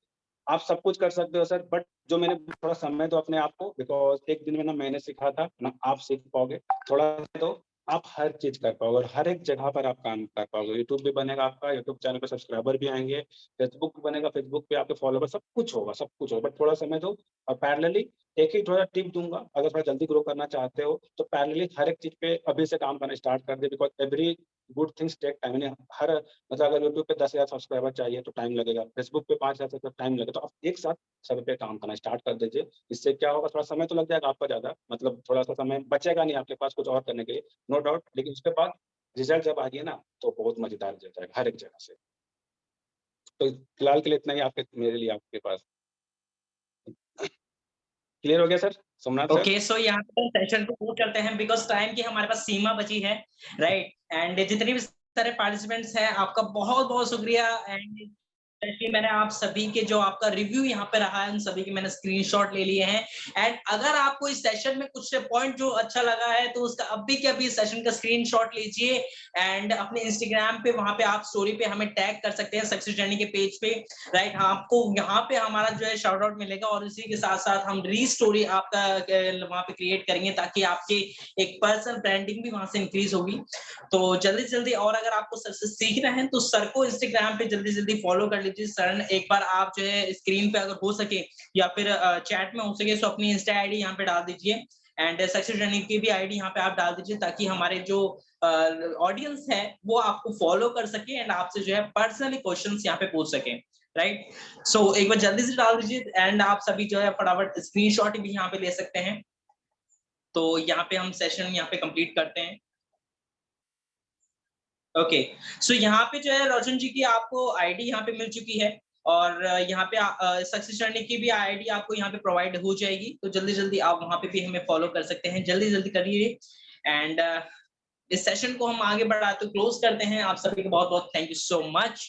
आप सब कुछ कर सकते हो सर, बट जो मैंने थोड़ा समय दो अपने आप को, बिकॉज एक दिन में ना मैंने सीखा था ना आप सीख पाओगे, थोड़ा तो आप हर चीज कर पाओगे और हर एक जगह पर आप काम कर पाओगे। यूट्यूब भी बनेगा आपका, यूट्यूब चैनल पे सब्सक्राइबर भी आएंगे, फेसबुक भी बनेगा, फेसबुक पे आपके फॉलोवर, सब कुछ होगा, सब कुछ होगा, बट थोड़ा समय दो। और पैरेलली एक ही थोड़ा टिप दूंगा, अगर थोड़ा जल्दी ग्रो करना चाहते हो तो पैरेलली हर एक चीज पे अभी से काम करना स्टार्ट कर दे, because every good things take time. हर मतलब अगर यूट्यूब पे 10,000 सब्सक्राइबर चाहिए तो टाइम लगेगा, फेसबुक पे 5,000 सब्सक्राइबर टाइम लगेगा, तो आप एक साथ सब पे काम करना स्टार्ट कर दीजिए। इससे क्या होगा, थोड़ा समय तो लग जाएगा आपका ज्यादा, मतलब थोड़ा सा समय बचेगा नहीं आपके पास कुछ और करने के लिए, नो डाउट, लेकिन उसके बाद रिजल्ट जब आ गया ना तो बहुत मजेदार रिजल्ट आएगा हर एक जगह से। तो फिलहाल के लिए इतना ही आपके, मेरे लिए आपके पास। क्लियर हो गया sir? Somnath sir? Okay so यहाँ पे सेशन को पूरा करते हैं बिकॉज टाइम की हमारे पास सीमा बची है, राइट। एंड जितने भी सारे पार्टिसिपेंट्स हैं आपका बहुत बहुत शुक्रिया। एंड स्पेशली मैंने आप सभी के जो आपका रिव्यू यहाँ पे रहा है उन सभी के मैंने स्क्रीनशॉट ले लिए हैं। एंड अगर आपको इस सेशन में कुछ पॉइंट जो अच्छा लगा है तो उसका अभी के अभी सेशन का स्क्रीनशॉट लीजिए एंड अपने इंस्टाग्राम पे वहां पे आप स्टोरी पे हमें टैग कर सकते हैं, सक्सेस जर्नी के पेज पे, राइट। आपको यहाँ पे हमारा जो है शाउट आउट मिलेगा और इसी के साथ साथ हम री स्टोरी आपका वहां पे क्रिएट करेंगे ताकि आपके एक पर्सनल ब्रांडिंग भी वहां से इंक्रीज होगी। तो जल्दी जल्दी, और अगर आपको सर से सीखना है तो सर को इंस्टाग्राम पे जल्दी जल्दी फॉलो कर लीजिए। सर एक बार आप जो है स्क्रीन पे अगर हो सके या फिर चैट में हो सके तो अपनी इंस्टा आईडी यहाँ पे डाल दीजिए एंड सक्सेस जर्नी की भी आईडी यहाँ पे आप डाल दीजिए ताकि हमारे जो ऑडियंस है वो आपको फॉलो कर सके एंड आपसे जो है पर्सनली क्वेश्चंस यहाँ पे पूछ सके। राइट। सो एक बार जल्दी से डाल दीजिए एंड आप सभी जो है फटाफट स्क्रीनशॉट भी यहाँ पे ले सकते हैं। तो यहाँ पे हम सेशन यहाँ पे कंप्लीट करते हैं। ओके, सो यहाँ पे जो है रोशन जी की आपको आईडी यहाँ पे मिल चुकी है और यहाँ पे सक्सेस जर्नी की भी आईडी आपको यहाँ पे प्रोवाइड हो जाएगी। तो जल्दी जल्दी आप वहाँ पे भी हमें फॉलो कर सकते हैं, जल्दी जल्दी करिए। एंड इस सेशन को हम आगे बढ़ाते क्लोज करते हैं। आप सभी को बहुत बहुत थैंक यू सो मच।